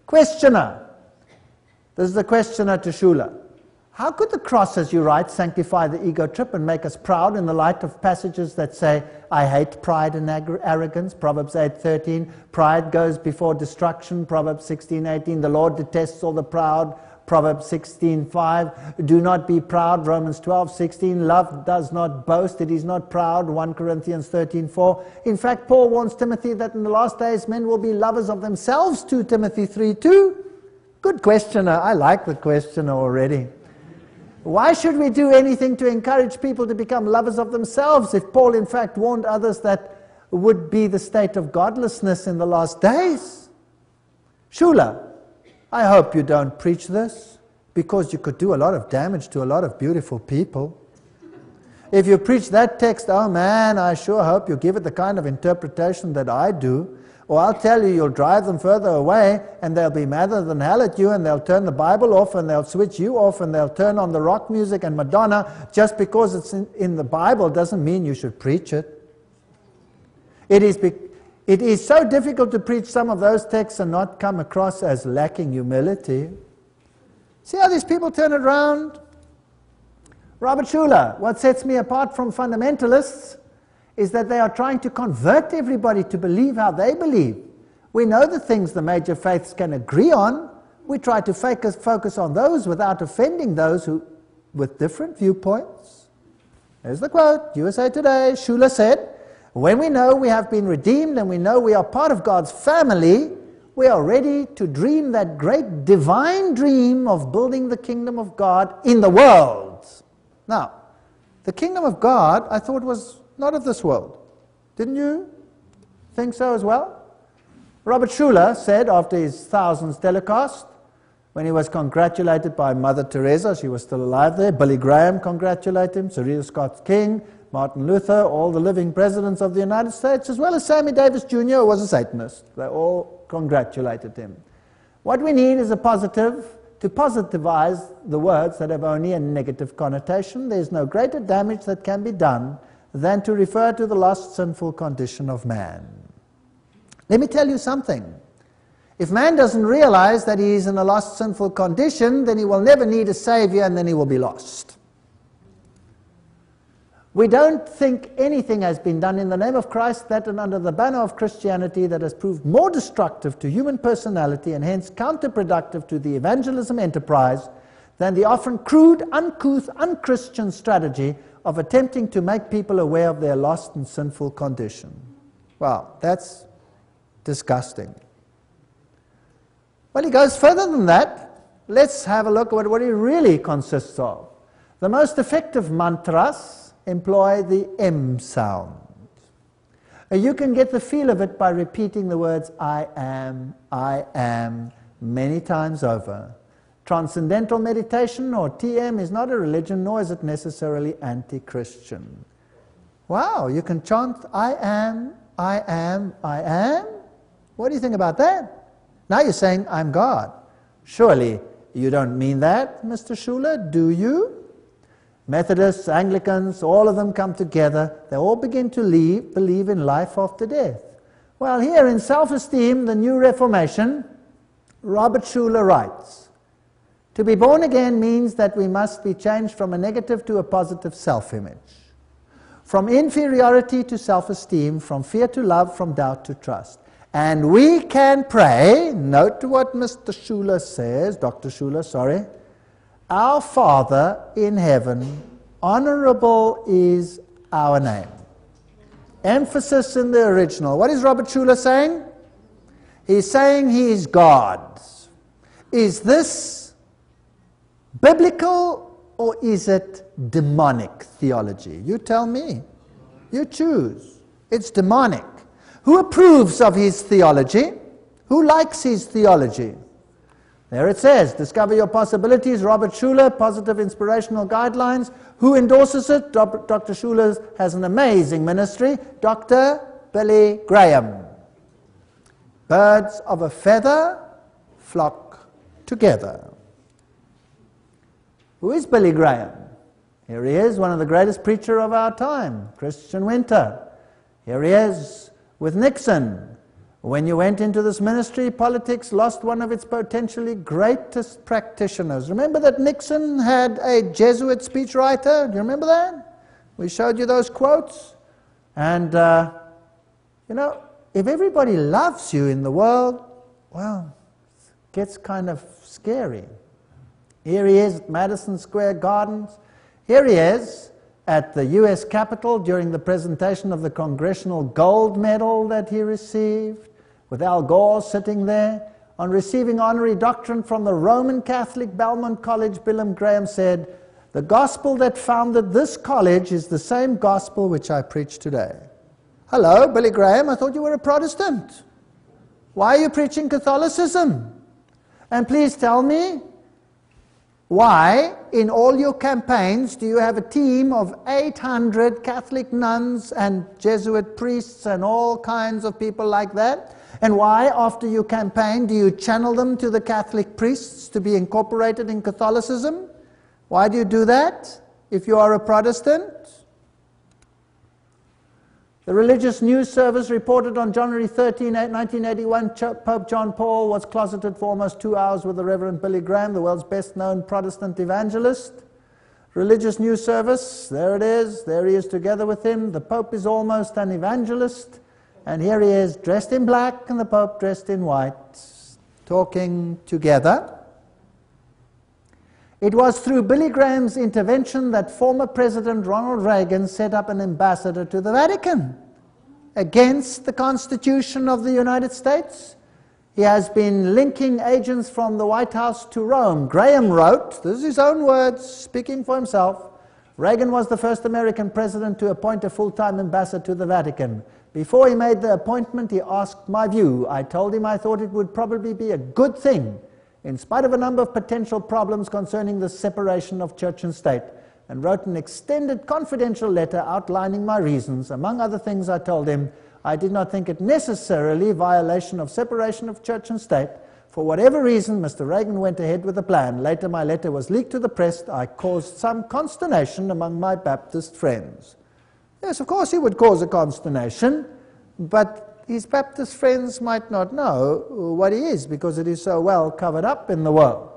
Questioner. This is the questioner to Schuller. How could the cross, as you write, sanctify the ego trip and make us proud in the light of passages that say, I hate pride and arrogance, Proverbs 8:13, pride goes before destruction, Proverbs 16:18, the Lord detests all the proud, Proverbs 16:5, do not be proud, Romans 12:16, love does not boast, it is not proud, 1 Corinthians 13:4. In fact, Paul warns Timothy that in the last days men will be lovers of themselves, 2 Timothy 3:2. Good questioner, I like the questioner already. Why should we do anything to encourage people to become lovers of themselves if Paul in fact warned others that would be the state of godlessness in the last days? Schuller, I hope you don't preach this, because you could do a lot of damage to a lot of beautiful people. If you preach that text, oh man, I sure hope you give it the kind of interpretation that I do, or I'll tell you, you'll drive them further away, and they'll be madder than hell at you, and they'll turn the Bible off, and they'll switch you off, and they'll turn on the rock music and Madonna. Just because it's in the Bible doesn't mean you should preach it. It is so difficult to preach some of those texts and not come across as lacking humility. See how these people turn it around? Robert Schuller, what sets me apart from fundamentalists is that they are trying to convert everybody to believe how they believe. We know the things the major faiths can agree on. We try to focus on those without offending those who, with different viewpoints. There's the quote, USA Today. Schuller said, when we know we have been redeemed and we know we are part of God's family, we are ready to dream that great divine dream of building the kingdom of God in the world. Now, the kingdom of God, I thought, was not of this world. Didn't you think so as well? Robert Schuller said after his Thousands telecast, when he was congratulated by Mother Teresa, she was still alive there, Billy Graham congratulated him, Cyril Scott King, Martin Luther, all the living presidents of the United States, as well as Sammy Davis Jr., who was a Satanist. They all congratulated him. What we need is a positive, to positivize the words that have only a negative connotation. There's no greater damage that can be done than to refer to the lost sinful condition of man. Let me tell you something. If man doesn't realize that he is in a lost sinful condition, then he will never need a Savior, and then he will be lost. We don't think anything has been done in the name of Christ that and under the banner of Christianity that has proved more destructive to human personality and hence counterproductive to the evangelism enterprise than the often crude, uncouth, unchristian strategy of attempting to make people aware of their lost and sinful condition. Well, that's disgusting. Well, he goes further than that. Let's have a look at what it really consists of. The most effective mantras employ the M sound. You can get the feel of it by repeating the words I am, many times over. Transcendental meditation, or TM, is not a religion, nor is it necessarily anti-Christian. Wow, you can chant, I am. What do you think about that? Now you're saying, I'm God. Surely you don't mean that, Mr. Schuller, do you? Methodists, Anglicans, all of them come together. They all begin to believe in life after death. Well, here in Self-Esteem, the New Reformation, Robert Schuller writes, to be born again means that we must be changed from a negative to a positive self-image, from inferiority to self-esteem, from fear to love, from doubt to trust. And we can pray, note what Mr. Schuller says, Dr. Schuller, sorry, our Father in heaven, honorable is our name. Emphasis in the original. What is Robert Schuller saying? He's saying he is God. Is this biblical or is it demonic theology? You tell me. You choose. It's demonic. Who approves of his theology? Who likes his theology? There it says, Discover Your Possibilities, Robert Schuller, Positive Inspirational Guidelines. Who endorses it? Dr. Schuller has an amazing ministry. Dr. Billy Graham. Birds of a feather flock together. Who is Billy Graham? Here he is, one of the greatest preachers of our time, Christian Winter. Here he is with Nixon. When you went into this ministry, politics lost one of its potentially greatest practitioners. Remember that Nixon had a Jesuit speechwriter? Do you remember that? We showed you those quotes. And, you know, if everybody loves you in the world, well, it gets kind of scary. Here he is at Madison Square Gardens. Here he is at the U.S. Capitol during the presentation of the Congressional Gold Medal that he received, with Al Gore sitting there. On receiving honorary doctorate from the Roman Catholic Belmont College, Billy Graham said, "The gospel that founded this college is the same gospel which I preach today." Hello, Billy Graham, I thought you were a Protestant. Why are you preaching Catholicism? And please tell me, why, in all your campaigns, do you have a team of 800 Catholic nuns and Jesuit priests and all kinds of people like that? And why, after you campaign, do you channel them to the Catholic priests to be incorporated in Catholicism? Why do you do that if you are a Protestant? The Religious News Service reported on January 13, 1981, Pope John Paul was closeted for almost 2 hours with the Reverend Billy Graham, the world's best-known Protestant evangelist. Religious News Service, there it is, there he is together with him. The Pope is almost an evangelist, and here he is dressed in black and the Pope dressed in white, talking together. It was through Billy Graham's intervention that former President Ronald Reagan set up an ambassador to the Vatican against the Constitution of the United States. He has been linking agents from the White House to Rome. Graham wrote, this is his own words, speaking for himself, Reagan was the first American president to appoint a full-time ambassador to the Vatican. Before he made the appointment, he asked my view. I told him I thought it would probably be a good thing, in spite of a number of potential problems concerning the separation of church and state, and wrote an extended confidential letter outlining my reasons. Among other things, I told him I did not think it necessarily violation of separation of church and state. For whatever reason, Mr. Reagan went ahead with the plan. Later, my letter was leaked to the press. I caused some consternation among my Baptist friends. Yes, of course he would cause a consternation, but his Baptist friends might not know what he is because it is so well covered up in the world.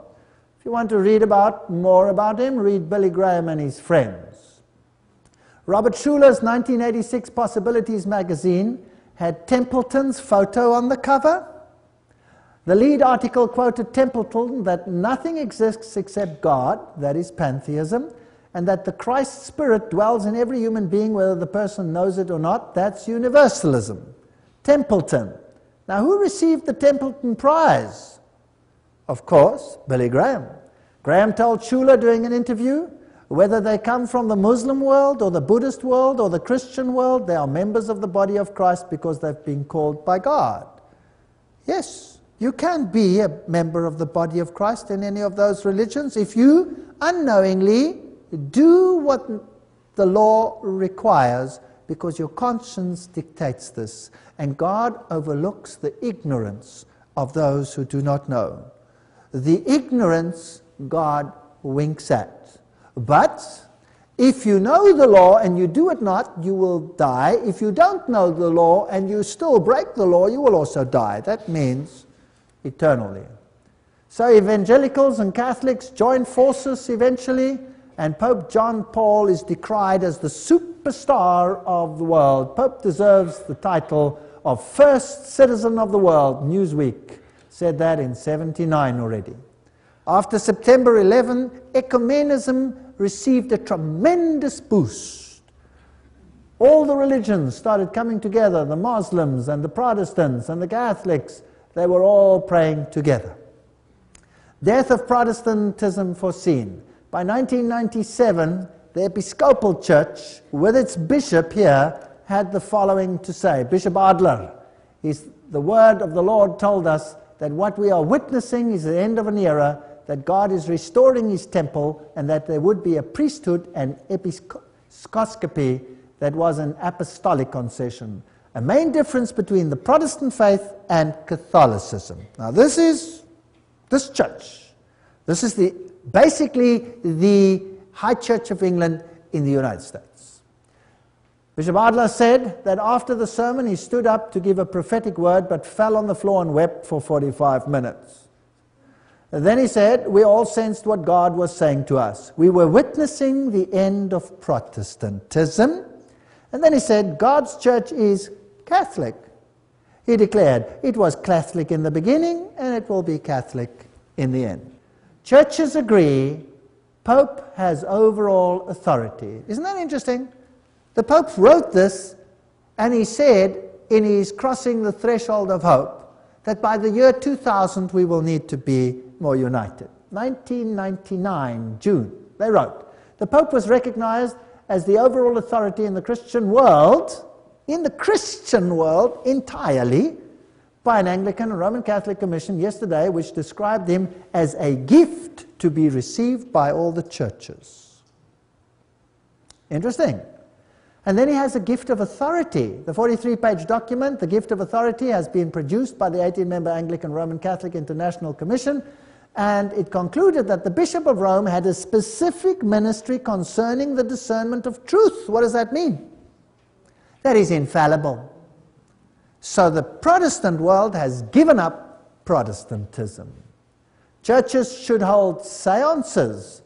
If you want to read more about him, read Billy Graham and his friends. Robert Schuller's 1986 Possibilities magazine had Templeton's photo on the cover. The lead article quoted Templeton that nothing exists except God, that is pantheism, and that the Christ spirit dwells in every human being, whether the person knows it or not. That's universalism. Templeton. Now, who received the Templeton Prize? Of course, Billy Graham. Graham told Schuller during an interview, whether they come from the Muslim world or the Buddhist world or the Christian world, they are members of the body of Christ because they've been called by God. Yes, you can be a member of the body of Christ in any of those religions if you unknowingly do what the law requires because your conscience dictates this, and God overlooks the ignorance of those who do not know. The ignorance God winks at. But if you know the law and you do it not, you will die. If you don't know the law and you still break the law, you will also die. That means eternally. So evangelicals and Catholics join forces eventually, and Pope John Paul is decried as the superstar of the world. Pope deserves the title of first citizen of the world. Newsweek said that in 1979 already. After September 11, ecumenism received a tremendous boost. All the religions started coming together, the Muslims and the Protestants and the Catholics. They were all praying together. Death of Protestantism foreseen. By 1997, the Episcopal Church, with its bishop here, had the following to say. Bishop Adler, the word of the Lord told us, that what we are witnessing is the end of an era, that God is restoring his temple, and that there would be a priesthood and episcopy that was an apostolic concession. A main difference between the Protestant faith and Catholicism. Now this church. This is basically the High Church of England in the United States. Bishop Adler said that after the sermon he stood up to give a prophetic word but fell on the floor and wept for 45 minutes. And then he said, we all sensed what God was saying to us. We were witnessing the end of Protestantism. And then he said, God's church is Catholic. He declared, it was Catholic in the beginning and it will be Catholic in the end. Churches agree, Pope has overall authority. Isn't that interesting? The Pope wrote this, and he said in his Crossing the Threshold of Hope that by the year 2000 we will need to be more united. 1999, June, they wrote. The Pope was recognized as the overall authority in the Christian world, entirely, by an Anglican and Roman Catholic commission yesterday, which described him as a gift to be received by all the churches. Interesting. And then he has a gift of authority. The 43-page document, the gift of authority, has been produced by the 18-member Anglican Roman Catholic International Commission, and it concluded that the Bishop of Rome had a specific ministry concerning the discernment of truth. What does that mean? That is infallible. So the Protestant world has given up Protestantism. Churches should hold seances.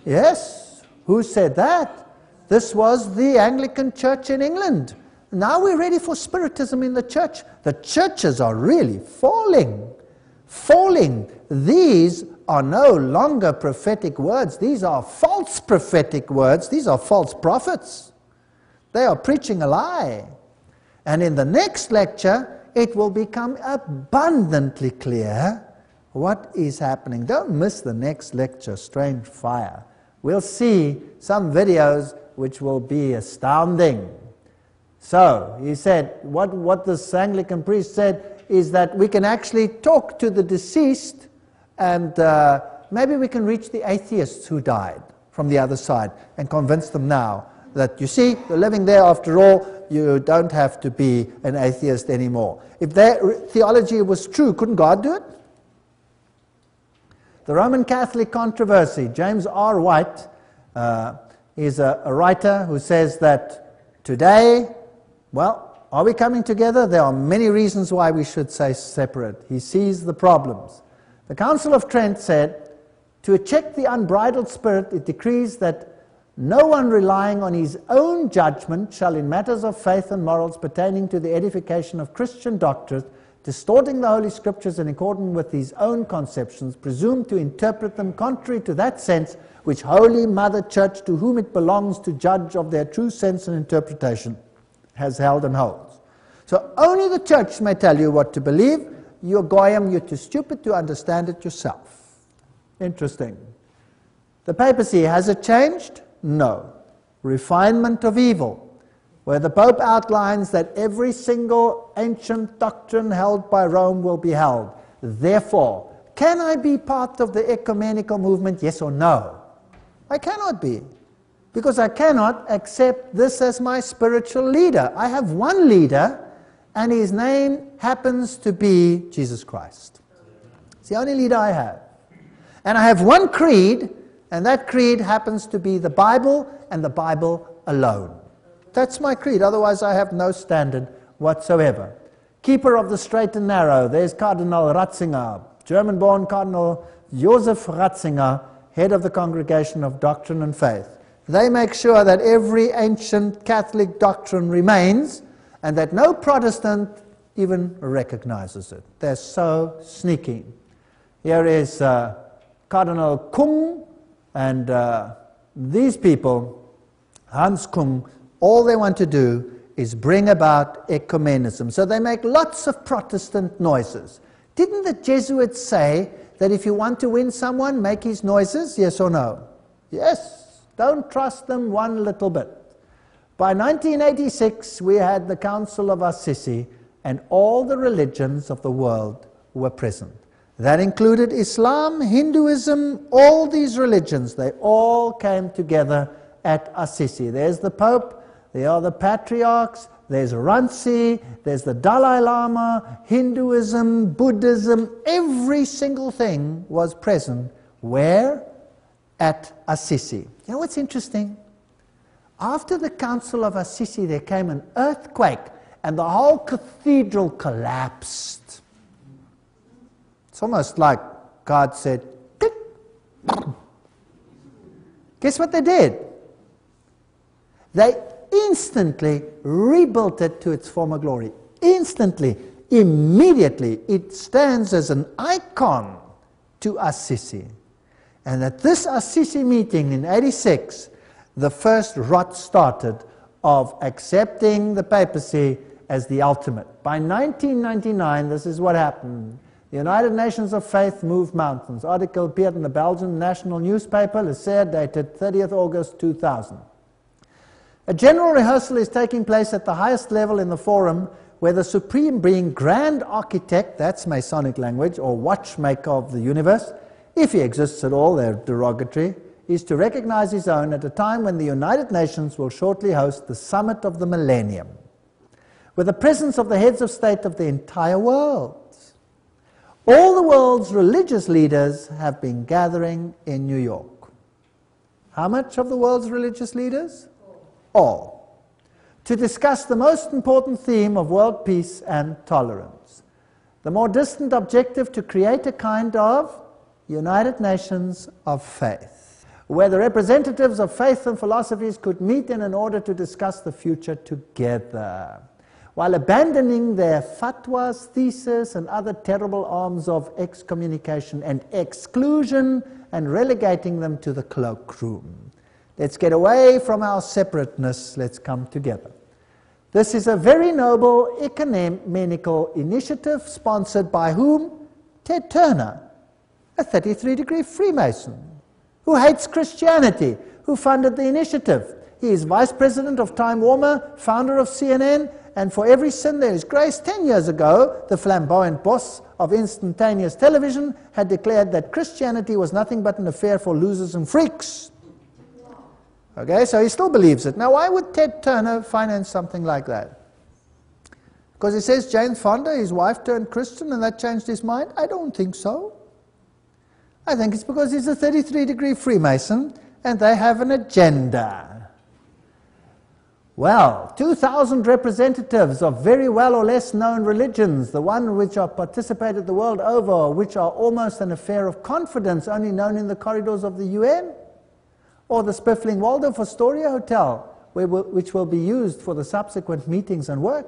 Yes, who said that? This was the Anglican Church in England. Now we're ready for Spiritism in the church. The churches are really falling. These are no longer prophetic words. These are false prophetic words. These are false prophets. They are preaching a lie. And in the next lecture, it will become abundantly clear what is happening. Don't miss the next lecture, Strange Fire. We'll see some videos which will be astounding. So, he said, what this Anglican priest said is that we can actually talk to the deceased, and maybe we can reach the atheists who died from the other side and convince them now that, you see, you're living there after all, you don't have to be an atheist anymore. If their theology was true, couldn't God do it? The Roman Catholic controversy. James R. White is a writer who says that today, well, are we coming together? There are many reasons why we should stay separate. He sees the problems. The Council of Trent said, to check the unbridled spirit, it decrees that no one relying on his own judgment shall in matters of faith and morals pertaining to the edification of Christian doctrine, distorting the Holy Scriptures in accordance with his own conceptions, presume to interpret them contrary to that sense which Holy Mother Church, to whom it belongs to judge of their true sense and interpretation, has held and holds. So only the church may tell you what to believe. You're goyim, you're too stupid to understand it yourself. Interesting. The papacy, has it changed? No. Refinement of evil, where the Pope outlines that every single ancient doctrine held by Rome will be held. Therefore, can I be part of the ecumenical movement, yes or no? I cannot be, because I cannot accept this as my spiritual leader. I have one leader, and his name happens to be Jesus Christ. It's the only leader I have. And I have one creed, and that creed happens to be the Bible, and the Bible alone. That's my creed, otherwise I have no standard whatsoever. Keeper of the straight and narrow, there's Cardinal Ratzinger, German-born Cardinal Joseph Ratzinger, head of the Congregation of Doctrine and Faith. They make sure that every ancient Catholic doctrine remains, and that no Protestant even recognizes it. They're so sneaky. Here is Cardinal Kung, and these people, Hans Kung, all they want to do is bring about ecumenism. So they make lots of Protestant noises. Didn't the Jesuits say that if you want to win someone, make his noises? Yes or no? Yes. Don't trust them one little bit. By 1986, we had the Council of Assisi, and all the religions of the world were present. That included Islam, Hinduism, all these religions. They all came together at Assisi. There's the Pope, there are the patriarchs, there's Ransi, there's the Dalai Lama, Hinduism, Buddhism, every single thing was present. Where? At Assisi. You know what's interesting? After the Council of Assisi, there came an earthquake, and the whole cathedral collapsed. It's almost like God said, click. Guess what they did? They instantly rebuilt it to its former glory. Instantly, immediately, it stands as an icon to Assisi. And at this Assisi meeting in 86, the first rot started of accepting the papacy as the ultimate. By 1999, this is what happened. The United Nations of Faith moved mountains. Article appeared in the Belgian national newspaper, Le Serre, dated 30th August 2000. A general rehearsal is taking place at the highest level in the forum, where the supreme being grand architect, that's Masonic language, or watchmaker of the universe, if he exists at all, they're derogatory, is to recognize his own at a time when the United Nations will shortly host the summit of the millennium, with the presence of the heads of state of the entire world. All the world's religious leaders have been gathering in New York. How much of the world's religious leaders? All. To discuss the most important theme of world peace and tolerance. The more distant objective to create a kind of United Nations of Faith, where the representatives of faith and philosophies could meet in order to discuss the future together, while abandoning their fatwas, theses, and other terrible arms of excommunication and exclusion and relegating them to the cloakroom. Let's get away from our separateness, let's come together. This is a very noble ecumenical initiative sponsored by whom? Ted Turner, a 33-degree Freemason, who hates Christianity, who funded the initiative. He is vice president of Time Warner, founder of CNN, and for every sin there is grace. 10 years ago, the flamboyant boss of instantaneous television had declared that Christianity was nothing but an affair for losers and freaks. Okay, so he still believes it. Now, why would Ted Turner finance something like that? Because he says Jane Fonda, his wife, turned Christian and that changed his mind? I don't think so. I think it's because he's a 33-degree Freemason and they have an agenda. Well, 2,000 representatives of very well or less known religions, the one which are participated the world over, which are almost an affair of confidence, only known in the corridors of the UN, or the Spiffling Waldorf Astoria Hotel, which will be used for the subsequent meetings and work.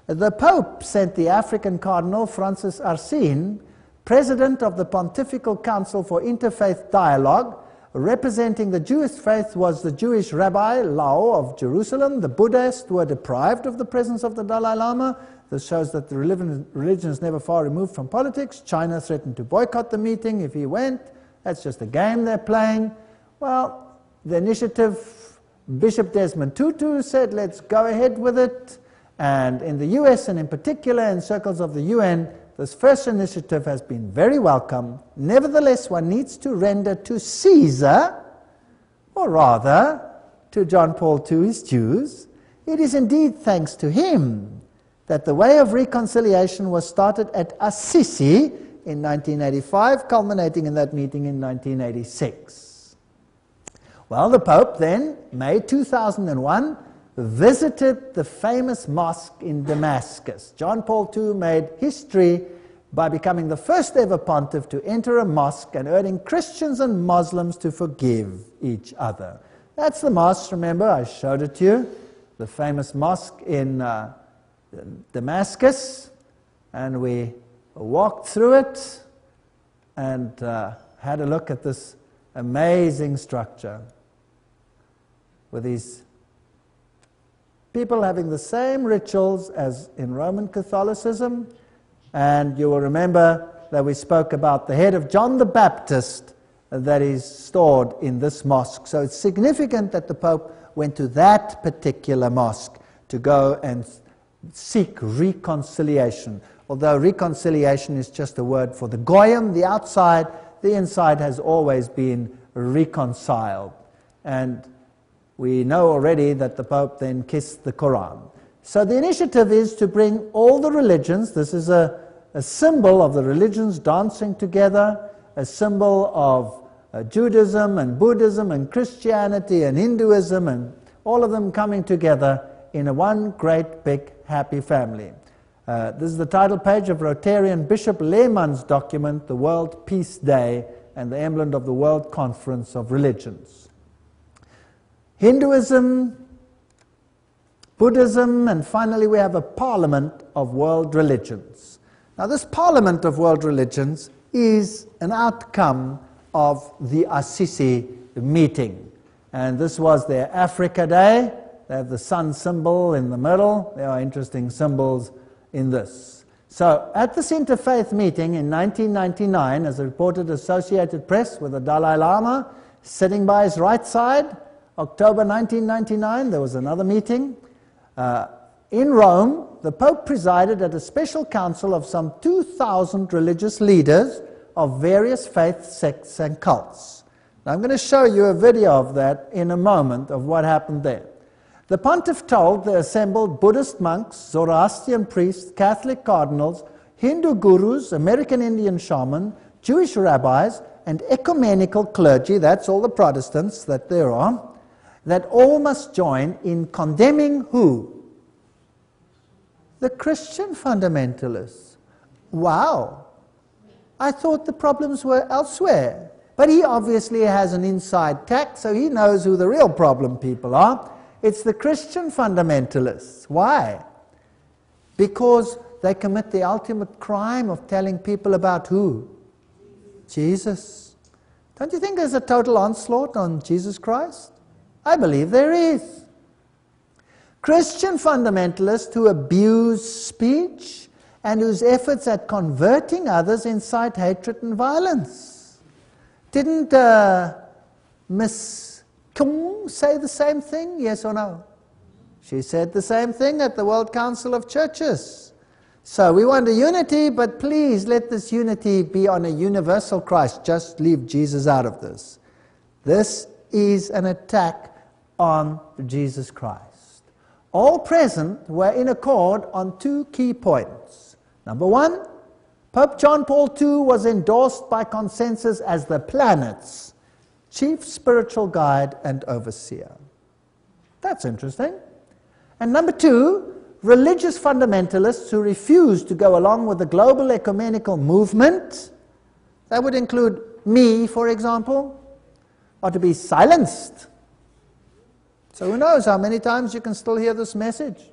The Pope sent the African Cardinal Francis Arsene, President of the Pontifical Council for Interfaith Dialogue. Representing the Jewish faith was the Jewish Rabbi Lau of Jerusalem. The Buddhists were deprived of the presence of the Dalai Lama. This shows that the religion is never far removed from politics. China threatened to boycott the meeting if he went. That's just a game they're playing. Well, the initiative, Bishop Desmond Tutu said, let's go ahead with it. And in the US, and in particular in circles of the UN, this first initiative has been very welcome. Nevertheless, one needs to render to Caesar, or rather, to John Paul II, his Jews. It is indeed thanks to him that the way of reconciliation was started at Assisi in 1985, culminating in that meeting in 1986. Well, the Pope then, May 2001, visited the famous mosque in Damascus. John Paul II made history by becoming the first ever pontiff to enter a mosque and urging Christians and Muslims to forgive each other. That's the mosque, remember, I showed it to you, the famous mosque in Damascus, and we walked through it and had a look at this amazing structure with these people having the same rituals as in Roman Catholicism. And you will remember that we spoke about the head of John the Baptist that is stored in this mosque. So it's significant that the Pope went to that particular mosque to go and seek reconciliation. although reconciliation is just a word for the goyim, the outside. The inside has always been reconciled. And we know already that the Pope then kissed the Quran. So the initiative is to bring all the religions. This is a symbol of the religions dancing together, a symbol of Judaism and Buddhism and Christianity and Hinduism, and all of them coming together in a one great big happy family. This is the title page of Rotarian Bishop Lehmann's document, The World Peace Day, and the emblem of the World Conference of Religions. Hinduism, Buddhism, and finally we have a Parliament of World Religions. Now this Parliament of World Religions is an outcome of the Assisi meeting. And this was their Africa Day. They have the sun symbol in the middle. There are interesting symbols in this. So at this interfaith meeting in 1999, as reported Associated Press, with the Dalai Lama sitting by his right side, October 1999, there was another meeting. In Rome, the Pope presided at a special council of some 2,000 religious leaders of various faiths, sects, and cults. Now, I'm going to show you a video of that in a moment, of what happened there. The pontiff told the assembled Buddhist monks, Zoroastrian priests, Catholic cardinals, Hindu gurus, American Indian shaman, Jewish rabbis, and ecumenical clergy, that's all the Protestants that there are, that all must join in condemning who? The Christian fundamentalists. Wow! I thought the problems were elsewhere. But he obviously has an inside tack, so he knows who the real problem people are. It's the Christian fundamentalists. Why? Because they commit the ultimate crime of telling people about who? Jesus. Don't you think there's a total onslaught on Jesus Christ? I believe there is. Christian fundamentalists who abuse speech and whose efforts at converting others incite hatred and violence. Didn't Miss Kung say the same thing, yes or no? She said the same thing at the World Council of Churches. So we want a unity, but please let this unity be on a universal Christ. Just leave Jesus out of this. This is an attack on Jesus Christ. All present were in accord on two key points. Number one, Pope John Paul II was endorsed by consensus as the planet's chief spiritual guide and overseer. That's interesting. And number two, religious fundamentalists who refuse to go along with the global ecumenical movement, that would include me, for example, are to be silenced. So who knows how many times you can still hear this message.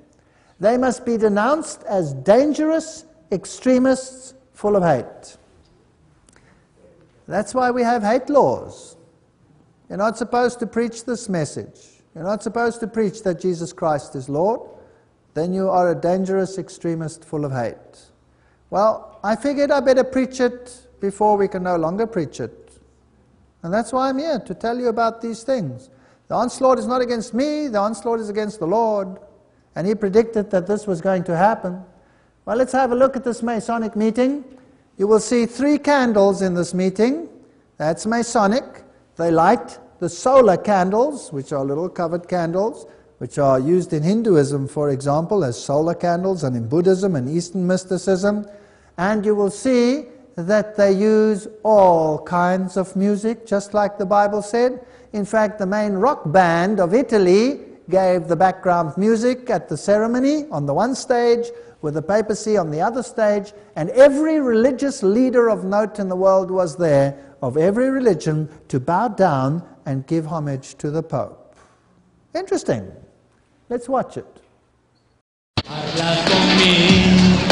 They must be denounced as dangerous extremists full of hate. That's why we have hate laws. You're not supposed to preach this message. You're not supposed to preach that Jesus Christ is Lord. Then you are a dangerous extremist full of hate. Well, I figured I better preach it before we can no longer preach it. And that's why I'm here, to tell you about these things. The onslaught is not against me, the onslaught is against the Lord. And he predicted that this was going to happen. Well, let's have a look at this Masonic meeting. You will see 3 candles in this meeting. That's Masonic. They light the solar candles, which are little covered candles, which are used in Hinduism, for example, as solar candles, and in Buddhism and Eastern mysticism. And you will see that they use all kinds of music, just like the Bible said. In fact, the main rock band of Italy gave the background music at the ceremony on the one stage, with the papacy on the other stage, and every religious leader of note in the world was there, of every religion, to bow down and give homage to the Pope. Interesting. Let's watch it. Habla conmigo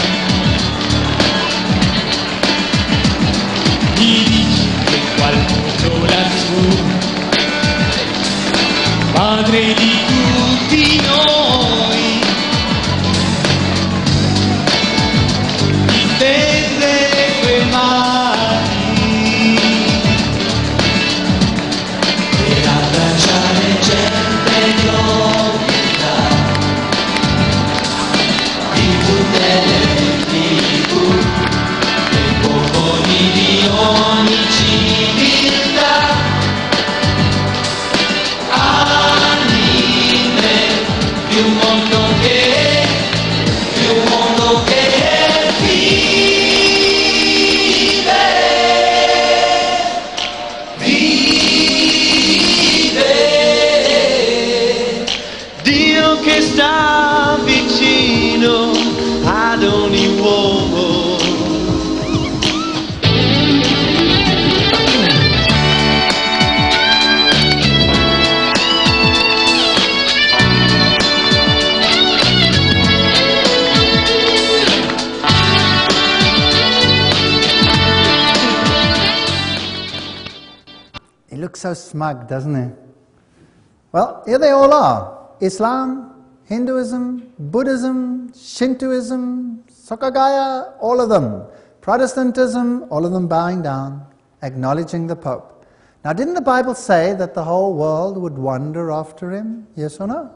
y dice cual colorazione, Padre di tutti noi, difende quei mani per abbracciare gente gloriosa di tutte Looks so smug, doesn't he? Well, here they all are. Islam, Hinduism, Buddhism, Shintoism, Sokagaya, all of them. Protestantism, all of them bowing down, acknowledging the Pope. Now, didn't the Bible say that the whole world would wander after him? Yes or no?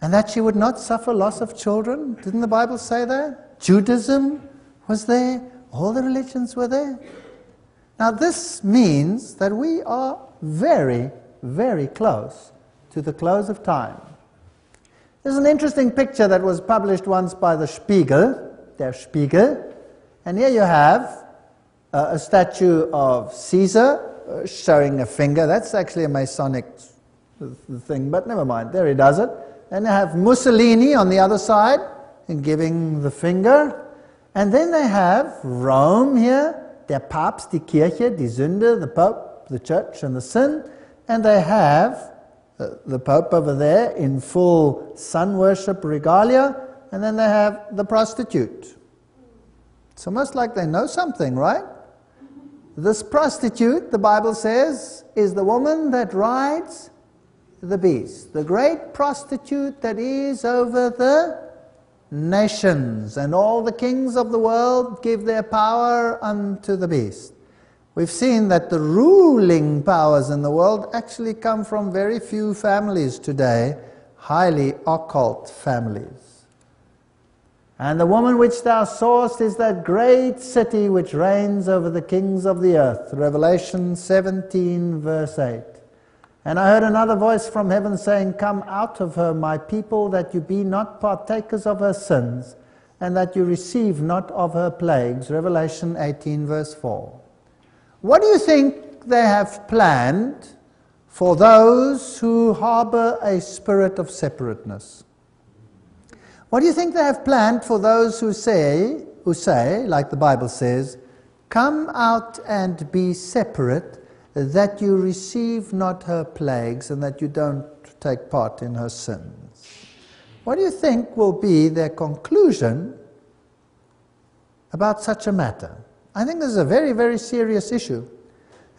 And that she would not suffer loss of children? Didn't the Bible say that? Judaism was there. All the religions were there. Now, this means that we are very, very close to the close of time. There's an interesting picture that was published once by the Spiegel, Der Spiegel, and here you have a statue of Caesar showing a finger. That's actually a Masonic thing, but never mind, there he does it. Then they have Mussolini on the other side and giving the finger. And then they have Rome here, der Papst, die Kirche, die Sünde, the Pope, the Church, and the sin. And they have the Pope over there in full sun worship regalia. And then they have the prostitute. It's almost like they know something, right? This prostitute, the Bible says, is the woman that rides the beast, the great prostitute that is over the nations, and all the kings of the world give their power unto the beast. We've seen that the ruling powers in the world actually come from very few families today, highly occult families. And the woman which thou sawest is that great city which reigns over the kings of the earth. Revelation 17 verse 8. And I heard another voice from heaven saying, Come out of her, my people, that you be not partakers of her sins, and that you receive not of her plagues. Revelation 18 verse 4. What do you think they have planned for those who harbor a spirit of separateness? What do you think they have planned for those who say, like the Bible says, come out and be separate, that you receive not her plagues and that you don't take part in her sins? What do you think will be their conclusion about such a matter? I think this is a very, very serious issue.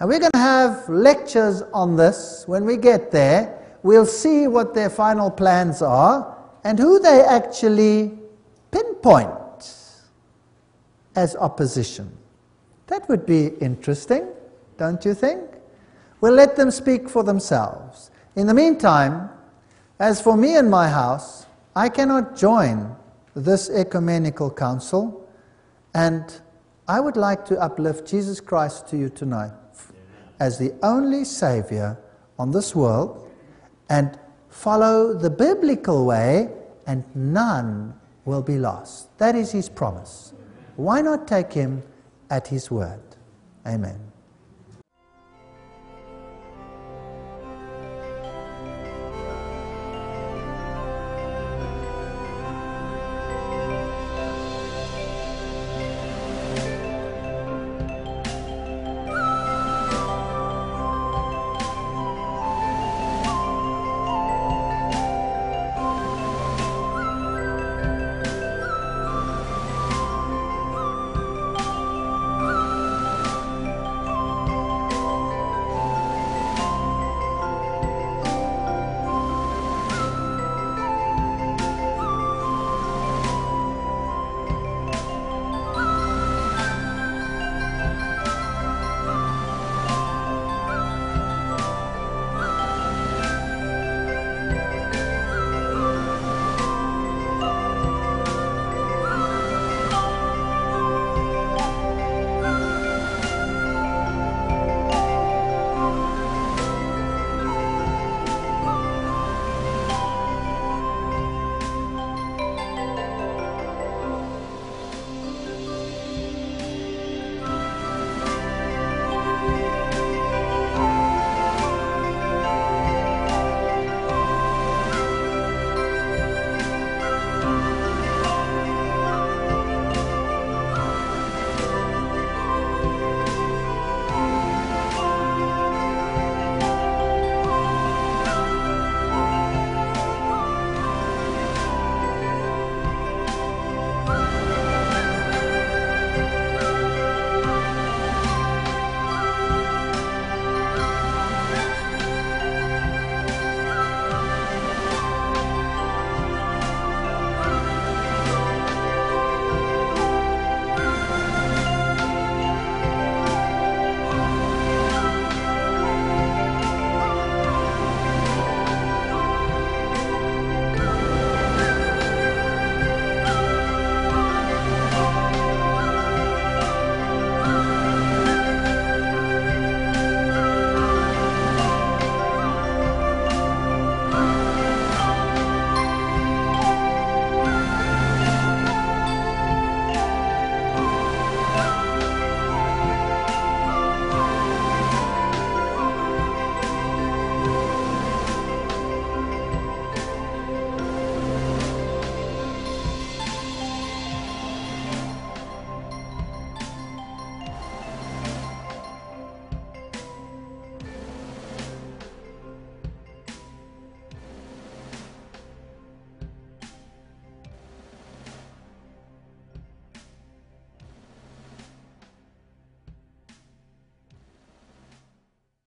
And we're going to have lectures on this. When we get there, we'll see what their final plans are and who they actually pinpoint as opposition. That would be interesting, don't you think? We'll let them speak for themselves. In the meantime, as for me and my house, I cannot join this ecumenical council, and I would like to uplift Jesus Christ to you tonight as the only Savior on this world, and follow the biblical way, and none will be lost. That is His promise. Why not take Him at His word? Amen.